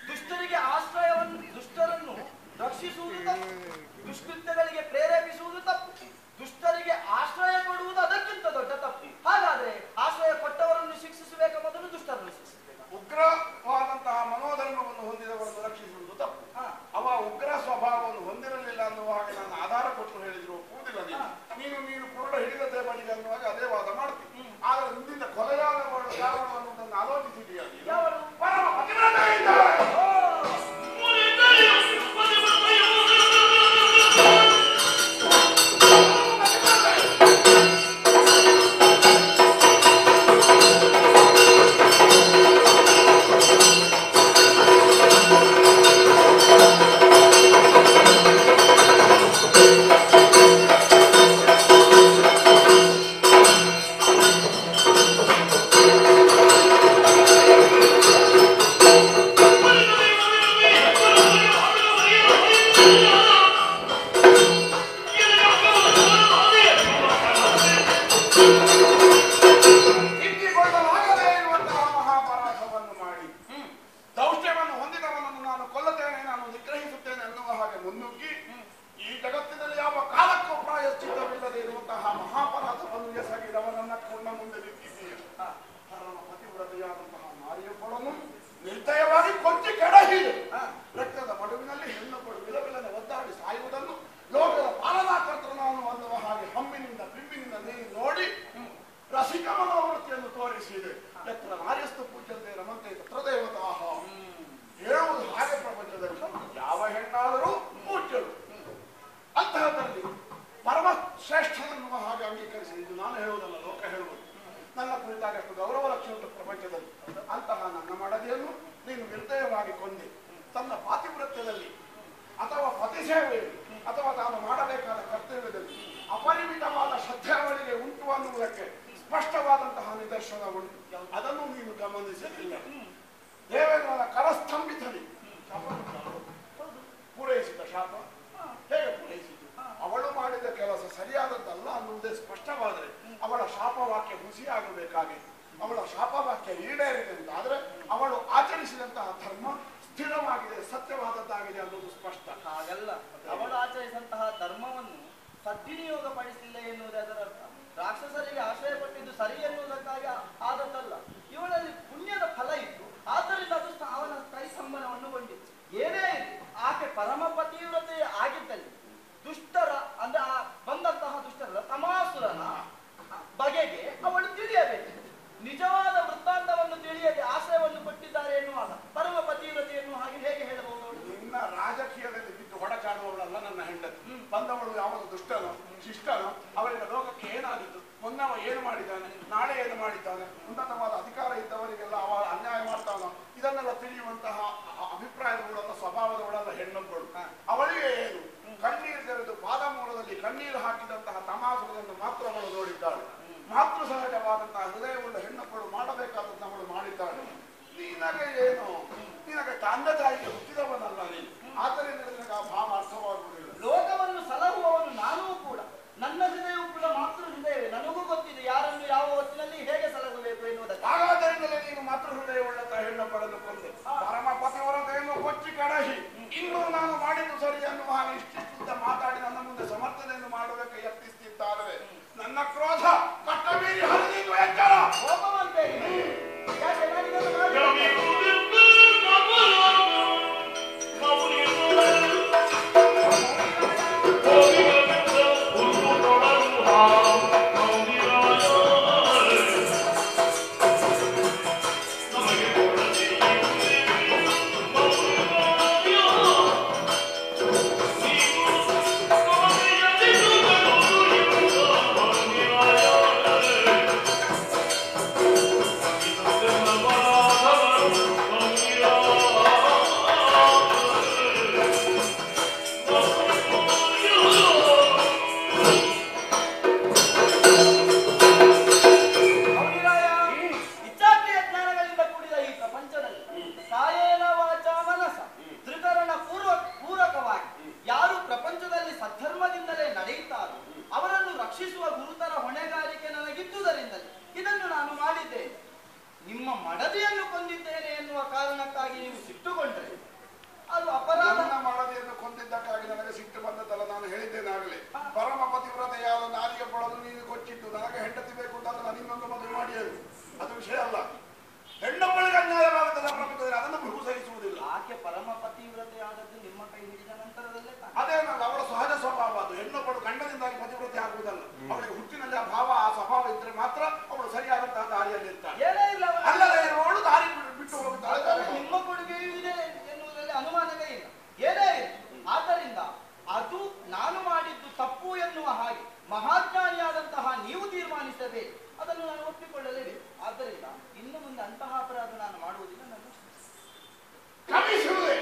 ದುಷ್ಟರಿಗೆ ದುಷ್ಟರನ್ನು ರಕ್ಷಿಸುವುದು ತಪ್ಪು, ದುಷ್ಕೃತ್ಯಗಳಿಗೆ ಪ್ರೇರೇಪಿಸುವುದು ತಪ್ಪು, ದುಷ್ಟರಿಗೆ ಆಶ್ರಯ ಕೊಡುವುದು ಅದಕ್ಕಿಂತ ದೊಡ್ಡ ತಪ್ಪು. ಹಾಗಾದ್ರೆ ಆಶ್ರಯ ಕೊಟ್ಟವರನ್ನು ಶಿಕ್ಷಿಸಬೇಕ, ಮೊದಲು ದುಷ್ಟರನ್ನು ಶಿಕ್ಷಿಸಬೇಕು. ಉಗ್ರವಾದಂತಹ ಮನೋಧರ್ಮವನ್ನು ಹೊಂದಿದವರನ್ನು ರಕ್ಷಿಸುವುದು ತಪ್ಪು. ಅವ ಉಗ್ರ ಸ್ವಭಾವವನ್ನು ಹೊಂದಿರಲಿಲ್ಲ ಅನ್ನುವ ಹಾಗೆ ನಾನು ಆಧಾರ ಕೊಟ್ಟು ಹೇಳಿದ್ರು ಒಪ್ಪುವುದಿಲ್ಲ. ನೀನು ಪೂರ್ಣ ಹಿಡಿದತೆ ಬಳಿಗೆ ಅನ್ನುವಾಗ ಅದೇ ವಾದ ಮಾಡ್ತೀನಿ. ಆದ್ರೆ ನಿನ್ನಿಂದ ಕೊಲೆಯಾದವಳು ಯಾವಳು ಅನ್ನೋದನ್ನು ಆಲೋಚಿಸಿದೆಯಾ? ಪರಮ ಪತಿವ್ರತೆಯಿಂದ ನಿರ್ದಯವಾಗಿ ಕೊಂಚ ಕೆಡಹಿ ರಕ್ತದ ಮಡುವಿನಲ್ಲಿ ಹೆಣ್ಣು ಕೊಡು ವಿಲವಿಲ್ಲದೆ ಒದ್ದಾಡಿ ಸಾಯುವುದನ್ನು ಲೋಕದ ಪಾಲನಾಕರ್ತರು ನಾನು ಅನ್ನುವ ಹಾಗೆ ಹಮ್ಮಿನಿಂದ ಬಿಂಬಿನಿಂದ ನೀನು ನೋಡಿ ರಸಿಕ ಮನೋವೃತ್ತಿಯನ್ನು ತೋರಿಸಿದೆ. ಯತ್ರ ನಾರ್ಯಸ್ತು ಪೂಜ್ಯಂತೆ ರಮಂತೆ ತತ್ರ ದೇವತಾಹ ಹೇಳುವುದು ಹಾಗೆ. ಪ್ರಪಂಚದಲ್ಲಿ ಯಾವ ಹೆಣ್ಣಾದರೂ ಪೂಜ್ಯರು. ಅಂತಹದ್ರಲ್ಲಿ ಪರಮ ಶ್ರೇಷ್ಠನೆನ್ನುವ ಹಾಗೆ ಅಂಗೀಕರಿಸಿ, ಇದು ನಾನು ಹೇಳುವುದಲ್ಲ, ಲೋಕ ಹೇಳುವುದು. ನನ್ನ ಕುರಿತಾಗಿ ಅಷ್ಟು ಗೌರವ ಲಕ್ಷ್ಯ ಉಂಟು ಪ್ರಪಂಚದಲ್ಲಿ. ಅಂತಹ ನನ್ನ ಮಡದಿಯನ್ನು ನೀನು ನಿರ್ದಯವಾಗಿ ಕೊಂದೆ. ತನ್ನ ಪಾತಿವೃತ್ಯದಲ್ಲಿ ಅಥವಾ ಪತಿ ಸೇವೆಯಲ್ಲಿ ಅಥವಾ ತಾನು ಮಾಡಬೇಕಾದ ಕರ್ತವ್ಯದಲ್ಲಿ ಅಪರಿಮಿತವಾದ ಶ್ರದ್ಧೆ ಅವಳಿಗೆ ಉಂಟು ಅನ್ನುವುದಕ್ಕೆ ಸ್ಪಷ್ಟವಾದಂತಹ ನಿದರ್ಶನ ಉಂಟು. ಅದನ್ನು ನೀನು ಗಮನಿಸಲಿಲ್ಲ. ದೇವೇಂದ್ರನ ಕರಸ್ತಂಭಿತಲಿ ಪೂರೈಸಿದ ಶಾಪ ಹೇಗೆ ಪೂರೈಸಿತು? ಅವಳು ಮಾಡಿದ ಕೆಲಸ ಸರಿಯಾದದ್ದಲ್ಲ ಅನ್ನುವುದೇ ಸ್ಪಷ್ಟವಾದರೆ ಅವಳ ಶಾಪವಾಕ್ಯ ಹುಸಿಯಾಗಬೇಕಾಗಿದೆ. ಅವಳ ಶಾಪವಾಕ್ಯ ಈಡೇರಿದೆ ಅಂತಾದ್ರೆ ಅವಳು ಆಚರಿಸಿದಂತಹ ಧರ್ಮ ಸ್ಥಿರವಾಗಿದೆ, ಸತ್ಯವಾದದ್ದಾಗಿದೆ ಅನ್ನೋದು ಸ್ಪಷ್ಟ. ಹಾಗಲ್ಲ, ಅವಳು ಆಚರಿಸಿದಂತಹ ಧರ್ಮವನ್ನು ಸದ್ವಿನಿಯೋಗ ಪಡಿಸಿಲ್ಲ ಎನ್ನುವುದೇ ಅದರ ಅರ್ಥ. ರಾಕ್ಷಸರಿಗೆ ಆಶ್ರಯ ಪಟ್ಟಿದ್ದು ಸರಿ ಎನ್ನುವುದಕ್ಕಾಗಿ ಆದದ್ದಲ್ಲ. ಇವಳಲ್ಲಿ ಪುಣ್ಯದ ಫಲ ಇತ್ತು, ಆದ್ದರಿಂದ ಅದು ಅವನ ಕೈ ಸಂಬಳವನ್ನು ಕೊಂಡಿತ್ತು. ಏನೇ ಇದೆ, ಆಕೆ ಪರಮ ಪತಿವ್ರತೆ ಆಗಿದ್ದಲ್ಲಿ ದುಷ್ಟರ ಅಂದ್ರೆ ಬಂದಂತಹ ದುಷ್ಟರ ತಮಾಸುರನ ಬಗೆಗೆ ಅವಳು ತಿಳಿಯಬೇಕು. ನಿಜವಾದ ವೃತ್ತಾಂತವನ್ನು ತಿಳಿಯದೆ ಆಶ್ರಯವನ್ನು ಕೊಟ್ಟಿದ್ದಾರೆ ಎನ್ನುವಾಗ ಪರಮ ಪತಿವ್ರತೆಯನ್ನು ಹಾಗೆ ಹೇಗೆ ಹೇಳಬಹುದು? ನಿನ್ನ ರಾಜಕೀಯದಲ್ಲಿ ಬಿದ್ದು ಹೊಡಚಾಡುವವಳಲ್ಲ ನನ್ನ ಹೆಂಡತಿ. ಬಂದವಳು ಯಾವುದು ದುಷ್ಟನೋ ಶಿಷ್ಟನೋ ಅವರಿಗೆ ಲೋಕಕ್ಕೆ ಏನಾಗಿತ್ತು, ಮೊನ್ನವ ಏನು ಮಾಡಿದ್ದಾನೆ, ನಾಳೆ ಏನು ಮಾಡಿದ್ದಾನೆ, ಉನ್ನತವಾದ ಅಧಿಕಾರ ಇದ್ದವರಿಗೆಲ್ಲ ಅವ ಅನ್ಯಾಯ ಮಾಡ್ತಾನೋ, ಇದನ್ನೆಲ್ಲ ತಿಳಿಯುವಂತಹ ಅಭಿಪ್ರಾಯದವಳಲ್ಲ, ಸ್ವಭಾವದವಳಲ್ಲ ಹೆಣ್ಣೊಬ್ಬಳು. ಅವಳಿಗೆ ಏನು ಕಣ್ಣೀರು ತೆರೆದು ಪಾದ ಮೂಲದಲ್ಲಿ ಕಣ್ಣೀರು ಹಾಕಿದಂತಹ ತಮಾಸುಗಳನ್ನು ಮಾತ್ರ ಅವಳು ನೋಡಿದ್ದಾಳೆ. ಮಾತೃ ಸಹಜವಾದಂತಹ ಹೃದಯವುಳ್ಳ ಹೆಣ್ಣುಗಳು ಮಾಡಬೇಕಾದದ್ದು ಅವಳು ಮಾಡಿದ್ದಾಳೆ. ನಿನಗೆ ಏನು, ನಿನಗೆ ತಂದೆ ತಾಯಿಗೆ ಹುಟ್ಟಿದವನಲ್ಲ ನೀನು, ಆದ್ದರಿಂದ ನಿನಗೆ ಆ ಭಾವ ಅರ್ಥವಾಗುವುದಿಲ್ಲ. ಲೋಕವನ್ನು ಸಲಹುವವನು ನಾನೂ ಕೂಡ, ನನ್ನ ಹೃದಯವು ಕೂಡ ಮಾತೃ ಹೃದಯವೇ. ನನಗೂ ಗೊತ್ತಿದೆ ಯಾರನ್ನು ಯಾವ ಹೊತ್ತಿನಲ್ಲಿ ಹೇಗೆ ಸಲಹಬೇಕು ಎನ್ನುವುದಕ್ಕೆ. ಹಾಗಾದ್ದರಿಂದಲೇ ನೀನು ಮಾತೃ ಹೃದಯವುಳ್ಳಂತಹ ಹೆಣ್ಣುಗಳನ್ನು ಕೊಂದೆ. ಪರಮ ಪತಿವ್ರತೆಯನ್ನು ಕೊಚ್ಚಿ ಕಡಹಿ ಇನ್ನೂ ನಾನು ಮಾಡಿದ್ದು ಸರಿ ಅನ್ನುವ ಹಾಗೆ ಇಷ್ಟಿಷ್ಟ ಮಾತಾಡಿ ನನ್ನ ಮುಂದೆ ಸಮರ್ಥನೆಯನ್ನು ಮಾಡುವುದಕ್ಕೆ ಯತ್ನಿಸುತ್ತಿದ್ದಾರೆ. ನನ್ನ ಕ್ರೋಧ ಕಟ್ಟ ಮೀರಿ ಹರಿದಿದ್ದು ಎಚ್ಚರ. ಕೋಪವಂತೆ ಯಾಕೆ ನಾನಿದನ್ನು ಮಾಡಿ ನಮಗೆ ಕಾರಣಕ್ಕಾಗಿ ನೀವು ಸಿಟ್ಟುಕೊಂಡ್ರೆ ಅದು ಅಪರಾಧ. ನನ್ನ ಮಡದಿಯನ್ನು ಕೊಂದಿದ್ದಕ್ಕಾಗಿ ನನಗೆ ಸಿಟ್ಟು ಬಂದದ್ದಲ್ಲ, ನಾನು ಹೇಳಿದ್ದೇನಾಗಲೇ. ಪರಮ ಪತಿವ್ರತೆಯಾದ ನಾಲಿಗೆ ಪೊಳದು ನೀನು ಕೊಚ್ಚಿಟ್ಟು ನನಗೆ ಹೆಂಡತಿ ಬೇಕು ಅಂತ ನಾನು ಇನ್ನೊಂದು ಮದುವೆ ಮಾಡಿ ಹೇಳು, ಅದು ವಿಷಯ ಅಲ್ಲ. ಹೆಣ್ಣೊಬ್ಬಳಿಗೆ ಅನ್ಯಾಯವಾಗುತ್ತದೆ ಪ್ರಪಂಚದಲ್ಲಿ, ಅದನ್ನು ಬಹು ಸಹಿಸುವುದಿಲ್ಲ. ಆಕೆ ಪರಮ ಪತಿವ್ರತೆ ಆದದ್ದು ನಿಮ್ಮ ಕೈ ಹಿಡಿದ ನಂತರದಲ್ಲೇ ತಾನೆ. ಅದೇನಲ್ಲ, ಅವಳ ಸಹಜ ಸ್ವಭಾವ ಅದು. ಹೆಣ್ಣೊಬ್ಬಳು ಗಂಡದಿಂದಾಗಿ ಪತಿವ್ರತೆ ಆಗುವುದಲ್ಲ. ಅವಳಿಗೆ ಹುಟ್ಟಿನಲ್ಲಿ ಆ ಭಾವ ಆ ಸ್ವಭಾವ ಇದ್ರೆ ಮಾತ್ರ ಅವಳು ಸರಿಯಾದಂತಹ ದಾರಿಯಲ್ಲಿ ಇರ್ತಾಳೆ. ಏನೇ ಇಲ್ಲ, ಅಲ್ಲದೆ ಇರುವವಳು ದಾರಿ ಬಿಟ್ಟು ಹೋಗುತ್ತಾಳೆ. ನಿಮ್ಮ ಕೊಡುಗೆಯೂ ಇದೆ ಎನ್ನುವುದರಲ್ಲಿ ಅನುಮಾನವೇ ಇಲ್ಲ. ಏನೇ ಇರಲಿ, ಆದ್ದರಿಂದ ಅದು ನಾನು ಮಾಡಿದ್ದು ತಪ್ಪು ಎನ್ನುವ ಹಾಗೆ ಮಹಾಜ್ಞಾನಿಯಾದಂತಹ ನೀವು ತೀರ್ಮಾನಿಸಬೇಕು, ಅದನ್ನು ನಾನು ಒಪ್ಪಿಕೊಳ್ಳಲೇಬೇಕು. ಆದ್ದರಿಂದ ಇನ್ನು ಮುಂದೆ ಅಂತಹ ಅಪರಾಧ ನಾನು ಮಾಡುವುದಿಲ್ಲ. ನಾನು ಕ್ಷಮಿಸುವುದೇ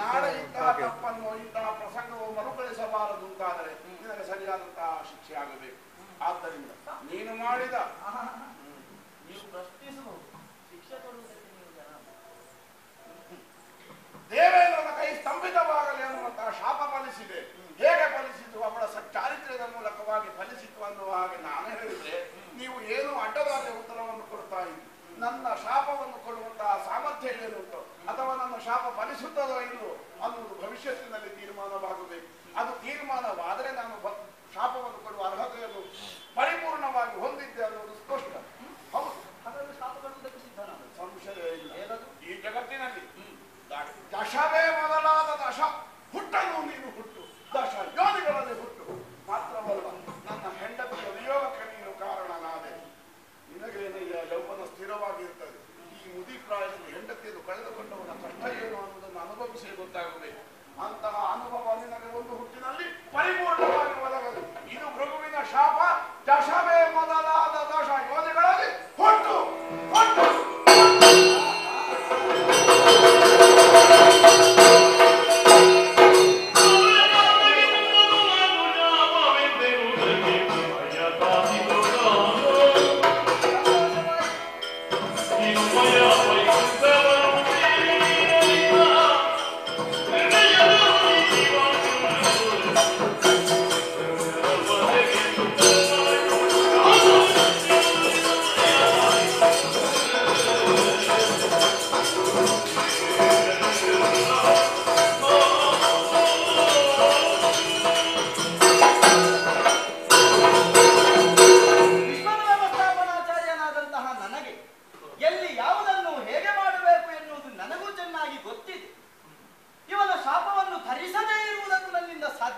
ನಾಳೆ ಇಂತಹ ತಪ್ಪನ್ನು ಇಂತಹ ಪ್ರಸಂಗವು ಮರುಕಳಿಸಬಾರದು ಅಂತಾದರೆ ನಿನಗೆ ಸರಿಯಾದಂತಹ ಶಿಕ್ಷೆ ಆಗಬೇಕು. ಆದ್ದರಿಂದ ನೀನು ಮಾಡಿದ ನೀವು ಪ್ರಶ್ನಿಸಬಹುದು, ಶಿಕ್ಷೆ ಕೊಡುವುದಕ್ಕೆ ನೀವು ಜನ ದೇವೇಂದ್ರನ ಕೈ ಸ್ತಂಭಿತವಾಗಲಿ ಅನ್ನುವಂತಹ ಶಾಪ ಫಲಿಸಿದೆ. ಹೇಗೆ ಫಲಿಸಿತು? ಅವಳ ಚಾರಿತ್ರ್ಯದ ಮೂಲಕವಾಗಿ ಫಲಿಸಿತು ಅನ್ನುವ ಹಾಗೆ ನಾನು ಹೇಳಿದ್ರೆ ನೀವು ಏನು ಅಡ್ಡದಾರಿಯ ಉತ್ತರವನ್ನು ಕೊಡ್ತಾ ಇದ್ದೀರಿ. ನನ್ನ ಶಾಪವನ್ನು ಕೊಡುವಂತಹ ಸಾಮರ್ಥ್ಯ ಏನುಂಟು ಅಥವಾ ನನ್ನ ಶಾಪ ಫಲಿಸುತ್ತದೋ ಇಲ್ಲವೋ ಅನ್ನುವುದು ಭವಿಷ್ಯತ್ತಿನಲ್ಲಿ ತೀರ್ಮಾನವಾಗಬೇಕು. ಅದು ತೀರ್ಮಾನವಾದರೆ ನಾನು ಶಾಪವನ್ನು ಕೊಡುವ ಅರ್ಹತೆಯನ್ನು ಪರಿಪೂರ್ಣವಾಗಿ ಹೊಂದಿದ್ದೆ ಅನ್ನೋದು ಸ್ಪಷ್ಟ. ಹೌದು, ಹಾಗಾದ್ರೆ ಶಾಪ ಕೊಡುವುದಕ್ಕೆ ಸಿದ್ಧನಾದ ಸಂಶಯ ಇಲ್ಲ. ಏನದು? ಈ ಜಗತ್ತಿನಲ್ಲಿ ದಶವೇ ಮೊದಲಾದ ದಶ ಹುಟ್ಟನ್ನು ನೀನು ಹುಟ್ಟು, ದಶ ಯೋನಿಗಳಲ್ಲಿ ಹುಟ್ಟು. ಮಾತ್ರವಲ್ಲ, ನನ್ನ ಹೆಂಡತಿಯ ವಿಯೋಗಕ್ಕೆ ನೀನು ಕಾರಣನಾದೆ. ನಿನಗೇನಯ್ಯ ಯೌವನ ಸ್ಥಿರವಾಗಿರ್ತದೆ. ಈ ಮುದಿ ಪ್ರಾಯದಲ್ಲಿ ಹೆಂಡತಿಯನ್ನು ಕಳೆದುಕೊಂಡವನ ಕಷ್ಟ ಏನು ಅನ್ನೋದನ್ನು ಅನುಭವಿಸಿ ಗೊತ್ತಾಗಬೇಕು. ಅಂತಹ ಅನುಭವ ನಿನಗೆ ಒಂದು ಹುಟ್ಟಿನಲ್ಲಿ ಪರಿಪೂರ್ಣವಾಗಿ ಒದಗದು. ಇದು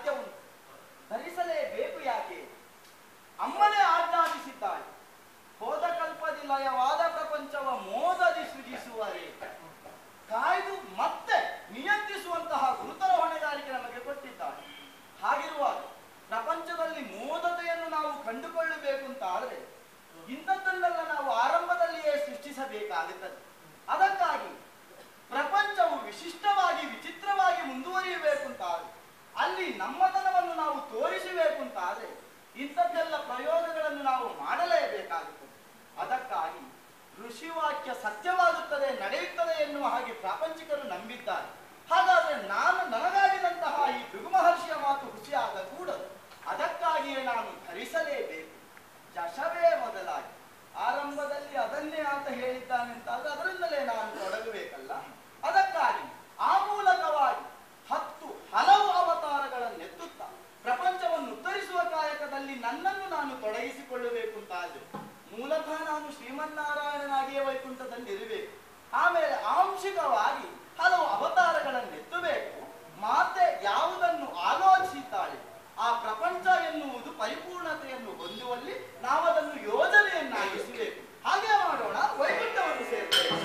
ಸಾಧ್ಯ ಉಂಟು. ಧರಿಸಲೇಬೇಕು. ಯಾಕೆ? ಅಮ್ಮನೇ ಆಜ್ಞಾಪಿಸಿದ್ದಾಳೆ. ಹೋದ ಕಲ್ಪದಿ ಲಯವಾದ ಪ್ರಪಂಚವ ಮೋದದಿ ಸೃಜಿಸುವರೆ ಕಾಯ್ದು ಮತ್ತೆ ನಿಯಂತ್ರಿಸುವಂತಹ ಗುರುತರ ಹೊಣೆಗಾರಿಕೆ ನಮಗೆ ಕೊಟ್ಟಿದ್ದಾಳೆ. ಹಾಗಿರುವಾಗ ಪ್ರಪಂಚದಲ್ಲಿ ಮೋದತೆಯನ್ನು ನಾವು ಕಂಡುಕೊಳ್ಳಬೇಕು ಅಂತ ಆದ್ರೆ ಇಂಥದ್ದನ್ನೆಲ್ಲ ನಾವು ಆರಂಭದಲ್ಲಿಯೇ ಸೃಷ್ಟಿಸಬೇಕಾಗುತ್ತದೆ. ಅದಕ್ಕಾಗಿ ಪ್ರಪಂಚವು ವಿಶಿಷ್ಟವಾಗಿ ವಿಚಿತ್ರವಾಗಿ ಮುಂದುವರಿಯಬೇಕು ಅಂತ ಆದ್ರೆ, ಅಲ್ಲಿ ನಮ್ಮತನವನ್ನು ನಾವು ತೋರಿಸಬೇಕು ಅಂತ ಆದ್ರೆ ಇಂಥದ್ದೆಲ್ಲ ಪ್ರಯೋಗಗಳನ್ನು ನಾವು ಮಾಡಲೇಬೇಕಾಗುತ್ತದೆ. ಅದಕ್ಕಾಗಿ ಋಷಿವಾಕ್ಯ ಸತ್ಯವಾಗುತ್ತದೆ, ನಡೆಯುತ್ತದೆ ಎನ್ನುವ ಹಾಗೆ ಪ್ರಾಪಂಚಿಕರು ನಂಬಿದ್ದಾರೆ. ಹಾಗಾದ್ರೆ ನನಗಾಗಿದಂತಹ ಈ ಭೃಗು ಮಹರ್ಷಿಯ ಮಾತು ಹುಸಿಯಾಗ ಕೂಡದು. ಅದಕ್ಕಾಗಿಯೇ ನಾನು ಧರಿಸಲೇಬೇಕು. ಜಶವೇ ಮೊದಲಾಗಿ ಆರಂಭದಲ್ಲಿ ಅದನ್ನೇ ಆತ ಹೇಳಿದ್ದಾನೆ ಅಂತಾದ್ರೆ ಅದರಿಂದಲೇ ನಾನು ತೊಡಗಬೇಕಲ್ಲ. ಅದಕ್ಕಾಗಿ ಆ ಮೂಲಕವಾಗಿ 10 ಹಲವು ಅವತಾರಗಳನ್ನೆತ್ತುತ್ತಾ ಪ್ರಪಂಚವನ್ನು ಉತ್ತರಿಸುವ ಕಾಯಕದಲ್ಲಿ ನನ್ನನ್ನು ನಾನು ತೊಡಗಿಸಿಕೊಳ್ಳಬೇಕು ಅಂತಾದ್ರೆ ಮೂಲತಃ ನಾನು ಶ್ರೀಮನ್ನಾರಾಯಣನಾಗಿಯೇ ವೈಕುಂಠದಲ್ಲಿರಬೇಕು. ಆಮೇಲೆ ಆಂಶಿಕವಾಗಿ ಹಲವು ಅವತಾರಗಳನ್ನೆತ್ತಬೇಕು. ಮಾತೆ ಯಾವುದನ್ನು ಆಲೋಚಿಸಿದ್ದಾಳೆ ಆ ಪ್ರಪಂಚ ಎನ್ನುವುದು ಪರಿಪೂರ್ಣತೆಯನ್ನು ಹೊಂದುವಲ್ಲಿ ನಾವದನ್ನು ಯೋಜನೆಯನ್ನಾಗಿಸಬೇಕು. ಹಾಗೆ ಮಾಡೋಣ, ವೈಕುಂಠವನ್ನು ಸೇರ್ತೇವೆ.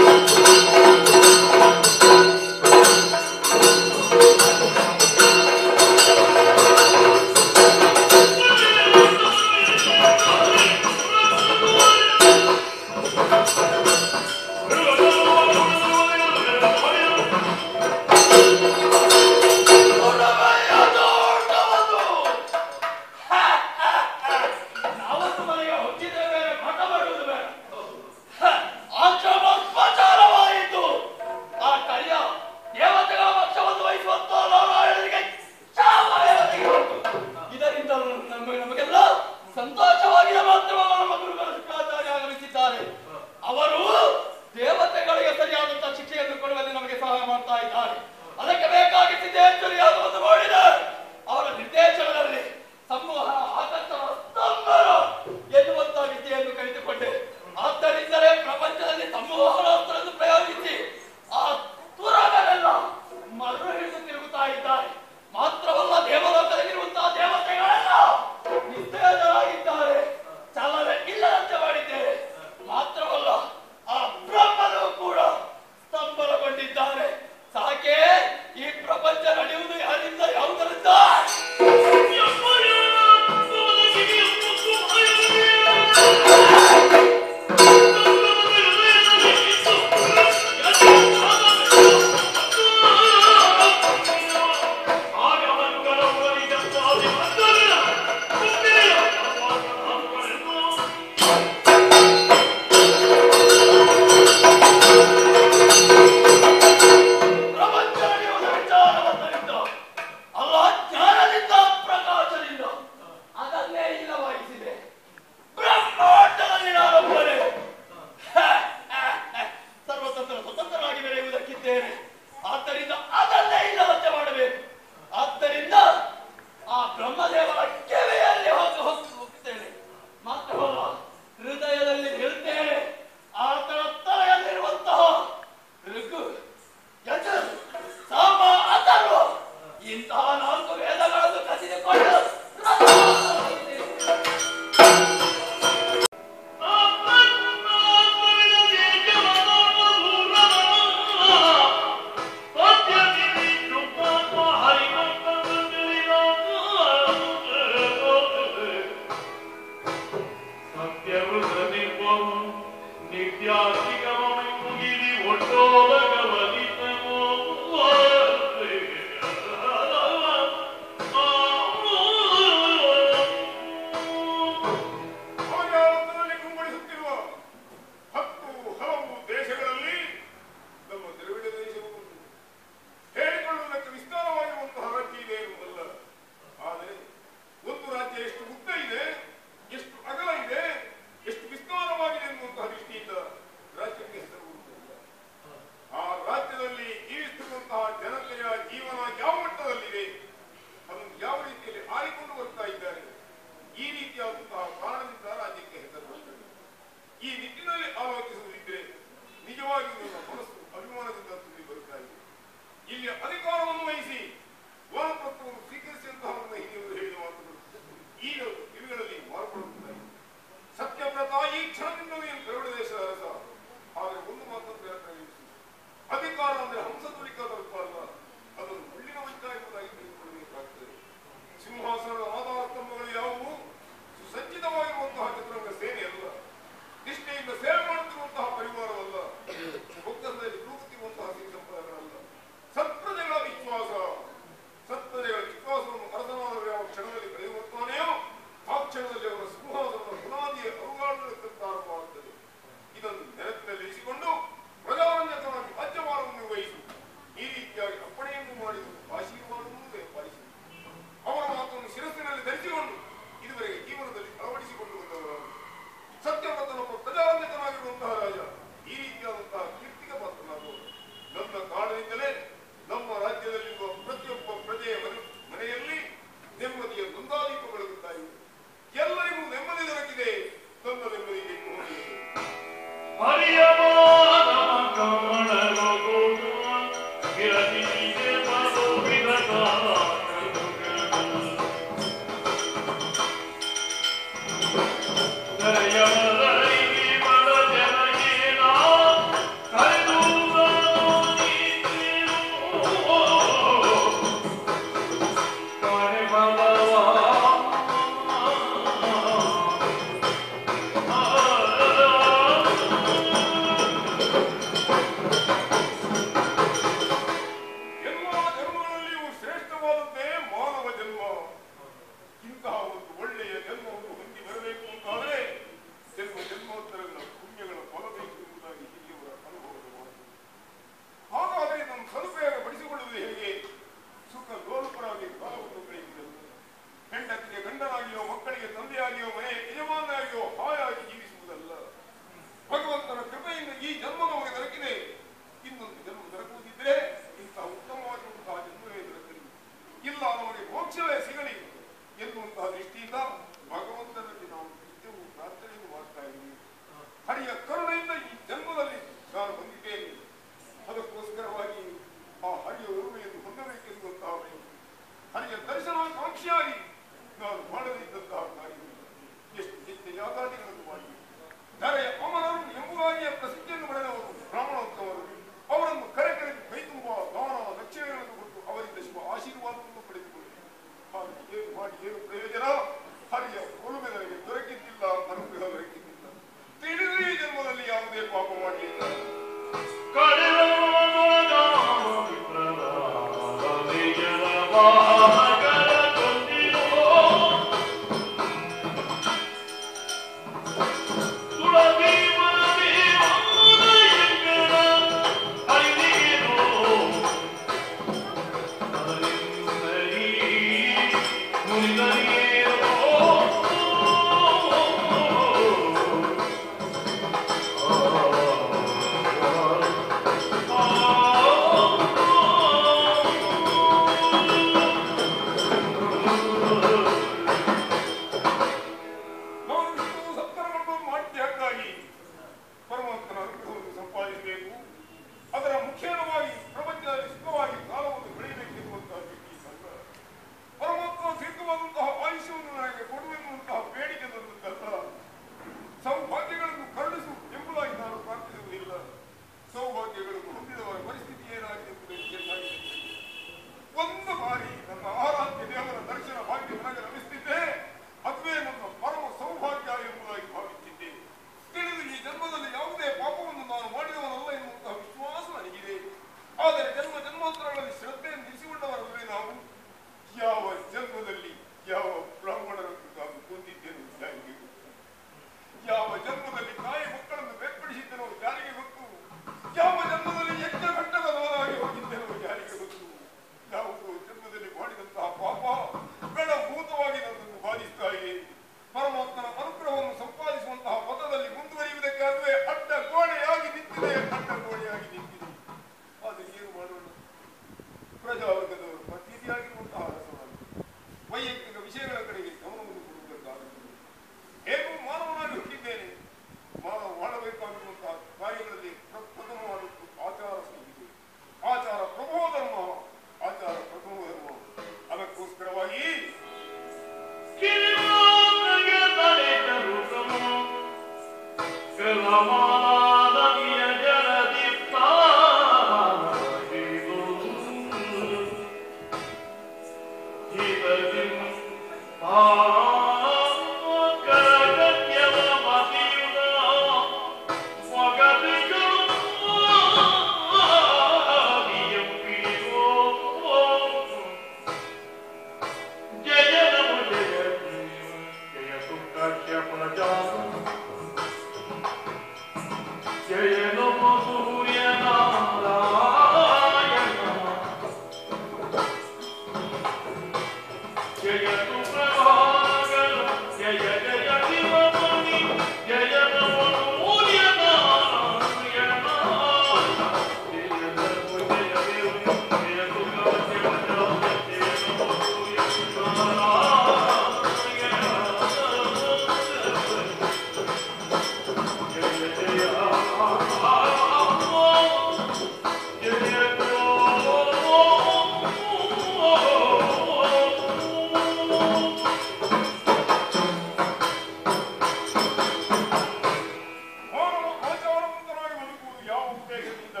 ವಿವೇಕದಿಂದ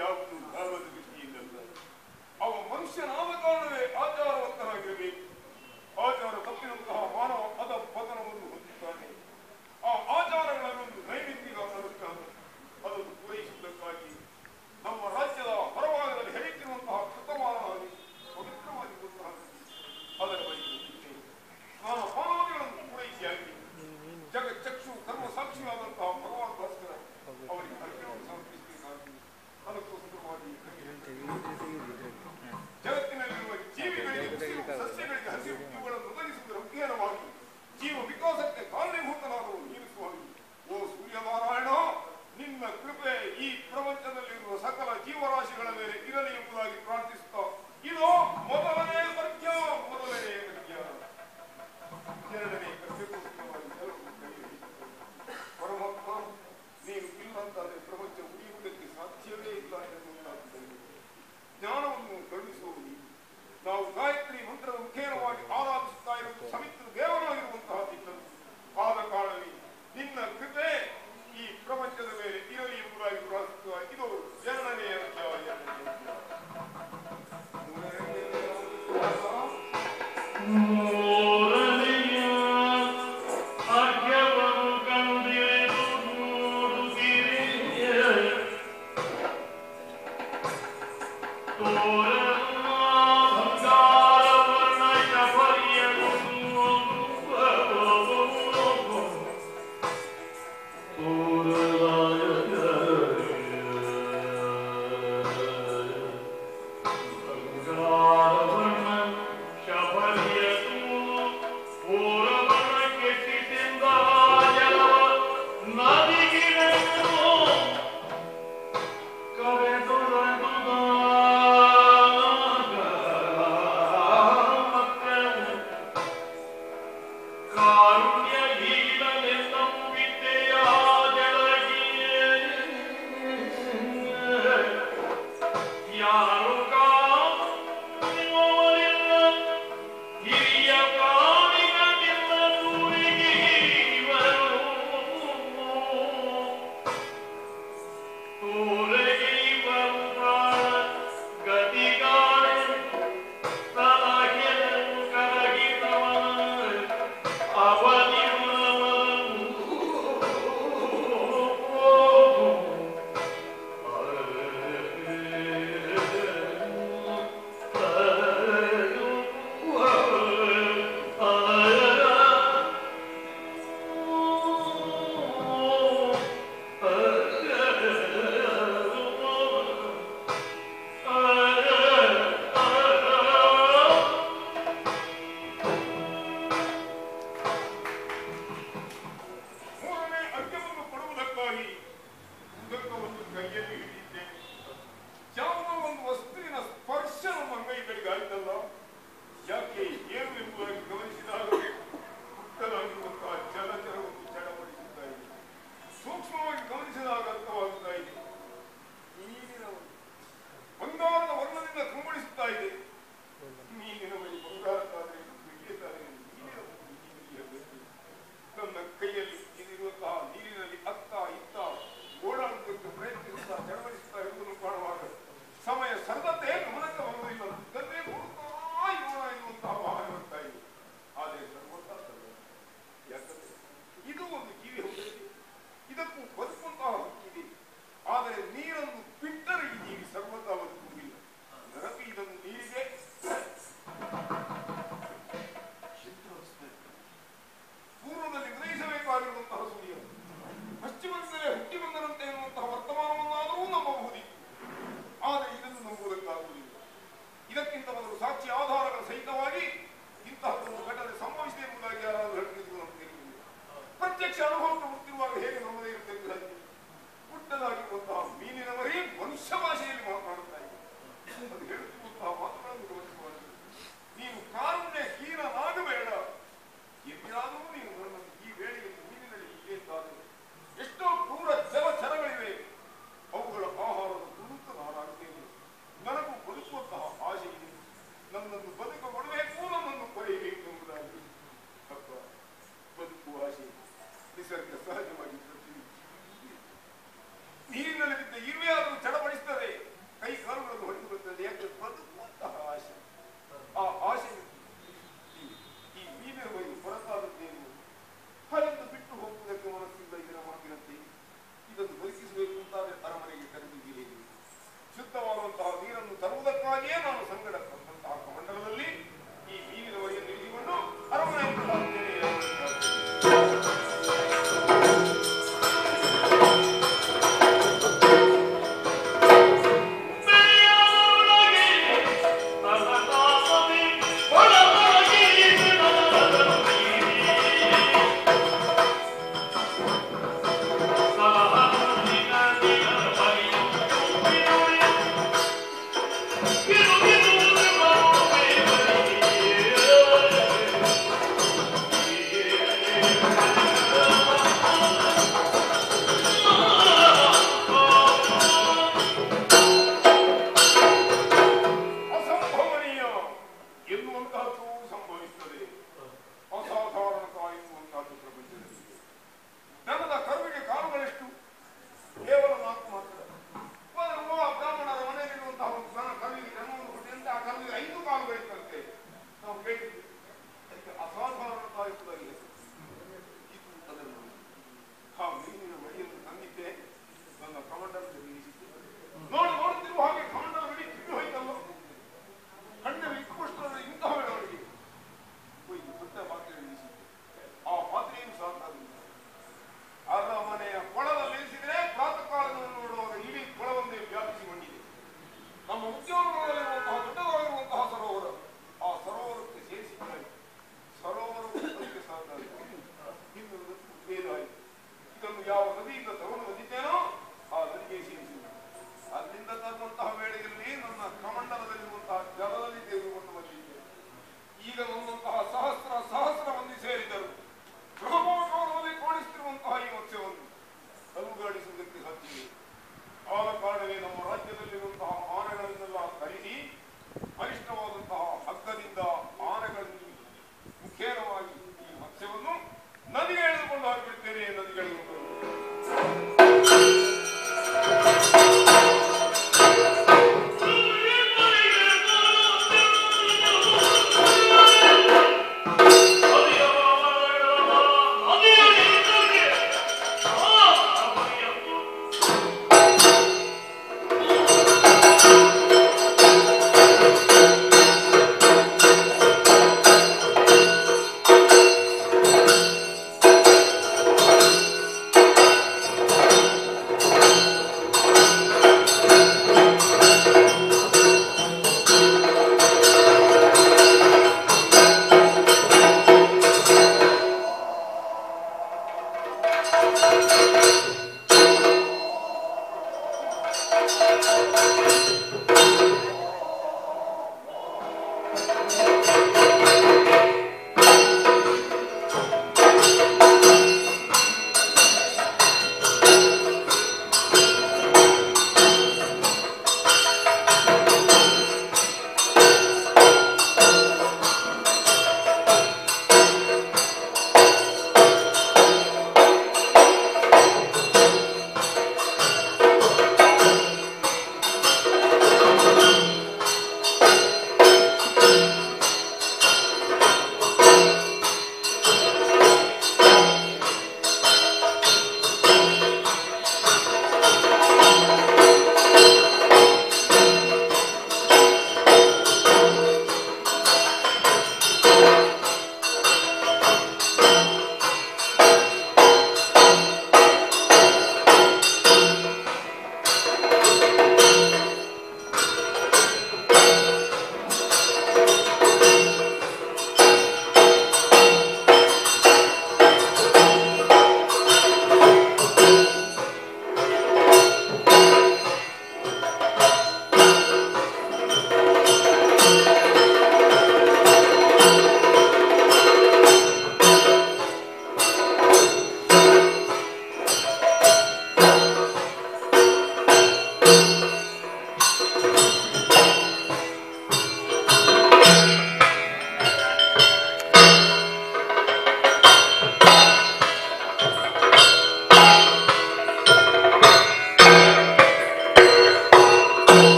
ಯಾವುದು ಧರ್ಮದ ದೃಷ್ಟಿಯಿಂದಲ್ಲ. ಅವ ಮನುಷ್ಯನಾದ ಕಾರಣವೇ ಆಚಾರವಂತನಾಗಿರಬೇಕು. ಆಚಾರ ತಪ್ಪಿದಂತಹ ಮಾನವ ಅದ ಪತನವನ್ನು ಹೊಂದುತ್ತಾನೆ. ಆ ಆಚಾರಗಳನ್ನು ನೈಮಿತ್ತಿಕ ಅನುಷ್ಠಾನ ಅದನ್ನು ಪೂರೈಸುವುದಕ್ಕಾಗಿ ನಮ್ಮ ರಾಜ್ಯದ ಹೊರಭಾಗದಲ್ಲಿ ಹೆರಿತಿರುವಂತಹ ಕೃತಮಾನವಾಗಿ ಪವಿತ್ರವಾಗಿರುವಂತಹ ಅದರ ಬಗ್ಗೆ ನಾನು ಮಾನವಗಳನ್ನು ಪೂರೈಸಿಯಾಗಿ ಜಗಚ್ಚಕ್ಷು ಕರ್ಮ ಸಾಕ್ಷಿಯಾದಂತಹ ಭಗವಾನ್ ಭಾಸ್ಕರ ಅವರಿಗೆ ಅರ್ಪಣೆಯನ್ನು ಸಮರ್ಪಿಸಬೇಕಾಗಿ ಅದಕ್ಕೋಸ್ಕರವಾಗಿ ಜಗತ್ತಿನಲ್ಲಿರುವ ಜೀವಿಗಳಿಗೆ ಸಸ್ಯಗಳಿಗೆ ಹಸಿರು ಇವುಗಳನ್ನು ಒದಗಿಸುವುದರ ಮುಖೇನವಾಗಿ ಜೀವ ವಿಕಾಸಕ್ಕೆ ಕಾರಣೀಭೂತನಾದವು ನೀನು ಸ್ವಾಮಿ. ಓ ಸೂರ್ಯನಾರಾಯಣ, ನಿನ್ನ ಕೃಪೆ ಈ ಪ್ರಪಂಚದಲ್ಲಿರುವ ಸಕಲ ಜೀವರಾಶಿಗಳ ಮೇಲೆ ಇರಲಿ ಎಂಬುದಾಗಿ ಪ್ರಾರ್ಥಿಸುತ್ತಾ ಇದು ಮೊದಲನೇ ಅರ್ಘ್ಯ. ಎರಡನೇ ಅರ್ಘ್ಯಕ್ಕೋಸ್ಕರವಾಗಿ ಪರಮಾತ್ಮ ನೀನು ಇಲ್ಲಂತಾದರೆ ಪ್ರಪಂಚ ಉಳಿಯುವುದಕ್ಕೆ ಸಾಧ್ಯವೇ ಇಲ್ಲ ಎನ್ನುವಂತಾಗುತ್ತದೆ. ಜ್ಞಾನವನ್ನು ಕರುಣಿಸುವುದು ನೀನು. ನಾವು ಗಾಯತ್ರಿ ಮಂತ್ರದ ಮುಖೇನವಾಗಿ ಆರಾಧಿಸುತ್ತಾ ಇರುವುದು ಸಮಿತ್ರ ದೇವನಾಗಿರುವಂತಹ ನಿನ್ನನ್ನು. ಆದ ಕಾರಣವೇ ನಿನ್ನ ಕೃಪೆ ಈ ಪ್ರಪಂಚದ ಮೇಲೆ ಇರಲಿ ಎಂಬುದಾಗಿ ಪ್ರಾರ್ಥಿಸುವ ಇದು ಎರಡನೇ ಅಧ್ಯಾಯ.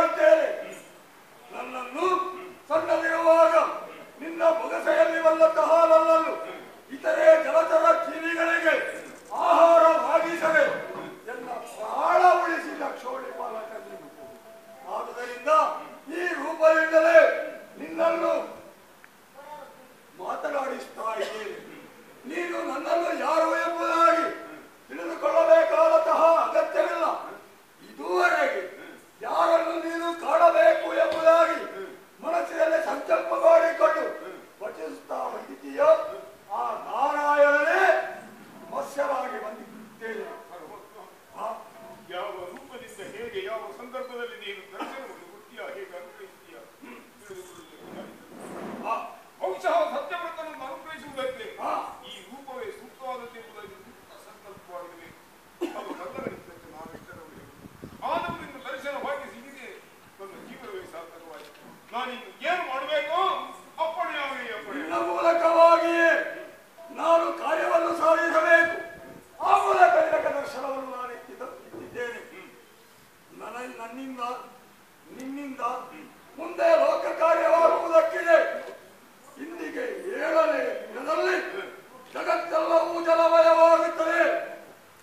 ಮಾಡ್ತೇನೆ. ನನ್ನನ್ನು ಸಣ್ಣದಿರುವಾಗ ನಿನ್ನ ಬೊಗಸೆಯಲ್ಲಿ ಬಲ್ಲಂತಹ ಹಾಲಲ್ಲೂ ಇತರೆ ಜಲಚರ ಜೀವಿಗಳಿಗೆ ಆಹಾರವಾಗಿಸದೆ ಎಲ್ಲ ಪ್ರಾಣ ಉಳಿಸಿದ ಕ್ಷೋಣಿಪಾಲಕ ನೀನು. ಆದುದರಿಂದ ಈ ರೂಪದಿಂದಲೇ ನಿನ್ನನ್ನು ಮಾತನಾಡಿಸ್ತಾ ಇದ್ದೇನೆ. ನೀನು ನನ್ನನ್ನು ಯಾರು ಎಂಬುದಾಗಿ ತಿಳಿದುಕೊಳ್ಳಬೇಕಾದಂತಹ ಅಗತ್ಯವಿಲ್ಲ. ಇದುವರೆಗೆ ಯಾರನ್ನು ನೀನು ಕಾಣಬೇಕು ಎಂಬುದಾಗಿ ಮನಸ್ಸಿನಲ್ಲಿ ಸಂಕಲ್ಪ ಮಾಡಿಕೊಂಡು ವಚಿಸ್ತಾ ಬಂದಿದ್ದೀಯೋ ಆ ನಾರಾಯಣನೇ ಮತ್ಸ್ಯವಾಗಿ ಬಂದಿದ್ದೇನೆ. ಯಾವ ರೂಪದಿಂದ ಹೇಗೆ ಯಾವ ಸಂದರ್ಭದಲ್ಲಿ ನೀನು ದರ್ಶನವನ್ನು ಕೊಡ್ತೀಯಾ, ಹೇಗೆ ಅನುಗ್ರಹಿಸ್ತೀಯ ಬಹುಶಃ ಸತ್ಯವ್ರತನನ್ನು ಅನುಗ್ರಹಿಸುವುದಕ್ಕೆ ಈ ರೂಪವೇ ಸೂಕ್ತವಾದದ್ದೆಂಬುದಾಗಿ ಸಂಕಲ್ಪವಾಗಿರಬೇಕು. ಅದು ಕಲ್ಲಗಳಿದ್ದಂತೆ ನಾನು ಇಷ್ಟರವರಿಗೆ ಆದವರಿಂದ ದರ್ಶನವಾಗಿ ಸಿಗಿದೆ. ನನ್ನ ಜೀವನವೇ ಸಾರ್ಥಕವಾಯಿತು. ನಾನಿನ್ನು ಏನು ಮಾಡಬೇಕು? ಅಪ್ಪಣೆ ಅವನಿಗೆ ಅಪ್ಪಣೆ. ನಿನ್ನ ಮೂಲಕವಾಗಿಯೇ ನಾನು ಕಾರ್ಯವನ್ನು ಸಾಧಿಸಬೇಕು. ಆ ಮೂಲಕ ನಿನಗೆ ದರ್ಶನವನ್ನು ನಾನು ಇಟ್ಟಿದ್ದೇನೆ. ನನ್ನಿಂದ ನಿನ್ನಿಂದ ಮುಂದೆ ಲೋಕ ಕಾರ್ಯವಾಗುವುದಕ್ಕಿದೆ. ಇಂದಿಗೆ 7ನೇ ದಿನದಲ್ಲಿ ಜಗತ್ತೆಲ್ಲವೂ ಜಲಮಯವಾಗುತ್ತದೆ,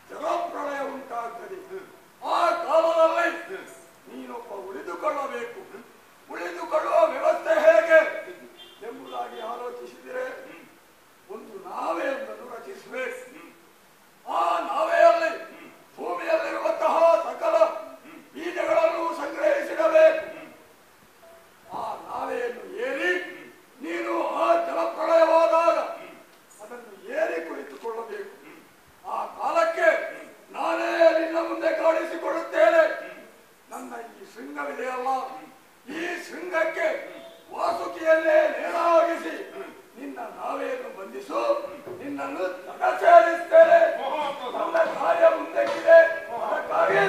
ಜಲಪ್ರಳಯ ಉಂಟಾಗುತ್ತದೆ. ಆ ಕಾಲದಲ್ಲಿ ನೀನೊಬ್ಬ ಉಳಿದುಕೊಳ್ಳಬೇಕು. ಉಳಿದುಕೊಳ್ಳುವ ವ್ಯವಸ್ಥೆ ಹೇಗೆ ಎಂಬುದಾಗಿ ಆಲೋಚಿಸಿದರೆ ಒಂದು ನಾವೆಯೊಂದನ್ನು ರಚಿಸಬೇಕು. ಆ ನಾವೆಯಲ್ಲಿ ಭೂಮಿಯಲ್ಲಿರುವಂತಹ ಸಕಲ ಬೀಜಗಳನ್ನು ಸಂಗ್ರಹಿಸಿಡಬೇಕು. ಆ ನಾವೆಯನ್ನು ಏರಿ ನೀನು ಆ ಜಲಪ್ರಳಯವಾದಾಗ ಅದನ್ನು ಏರಿ ಕುಳಿತುಕೊಳ್ಳಬೇಕು. ಆ ಕಾಲಕ್ಕೆ ನಾನೇ ನಿನ್ನ ಮುಂದೆ ಕಾಣಿಸಿಕೊಳ್ಳುತ್ತೇನೆ. ನನ್ನ ಈ ಶೃಂಗವಿದೆಯಲ್ಲ, ಈ ಶೃಂಗಕ್ಕೆ ವಾಸುಕಿಯನ್ನೇ ನೇರವಾಗಿಸಿ ನಿನ್ನ ನಾವೆಯನ್ನು ಬಂಧಿಸು, ನಿನ್ನನ್ನು ತಡ ಸೇರಿಸ್ತೇನೆ. ನನ್ನ ಕಾರ್ಯ ಮುಂದಕ್ಕಿದೆ. ಅದಕ್ಕಾಗಿ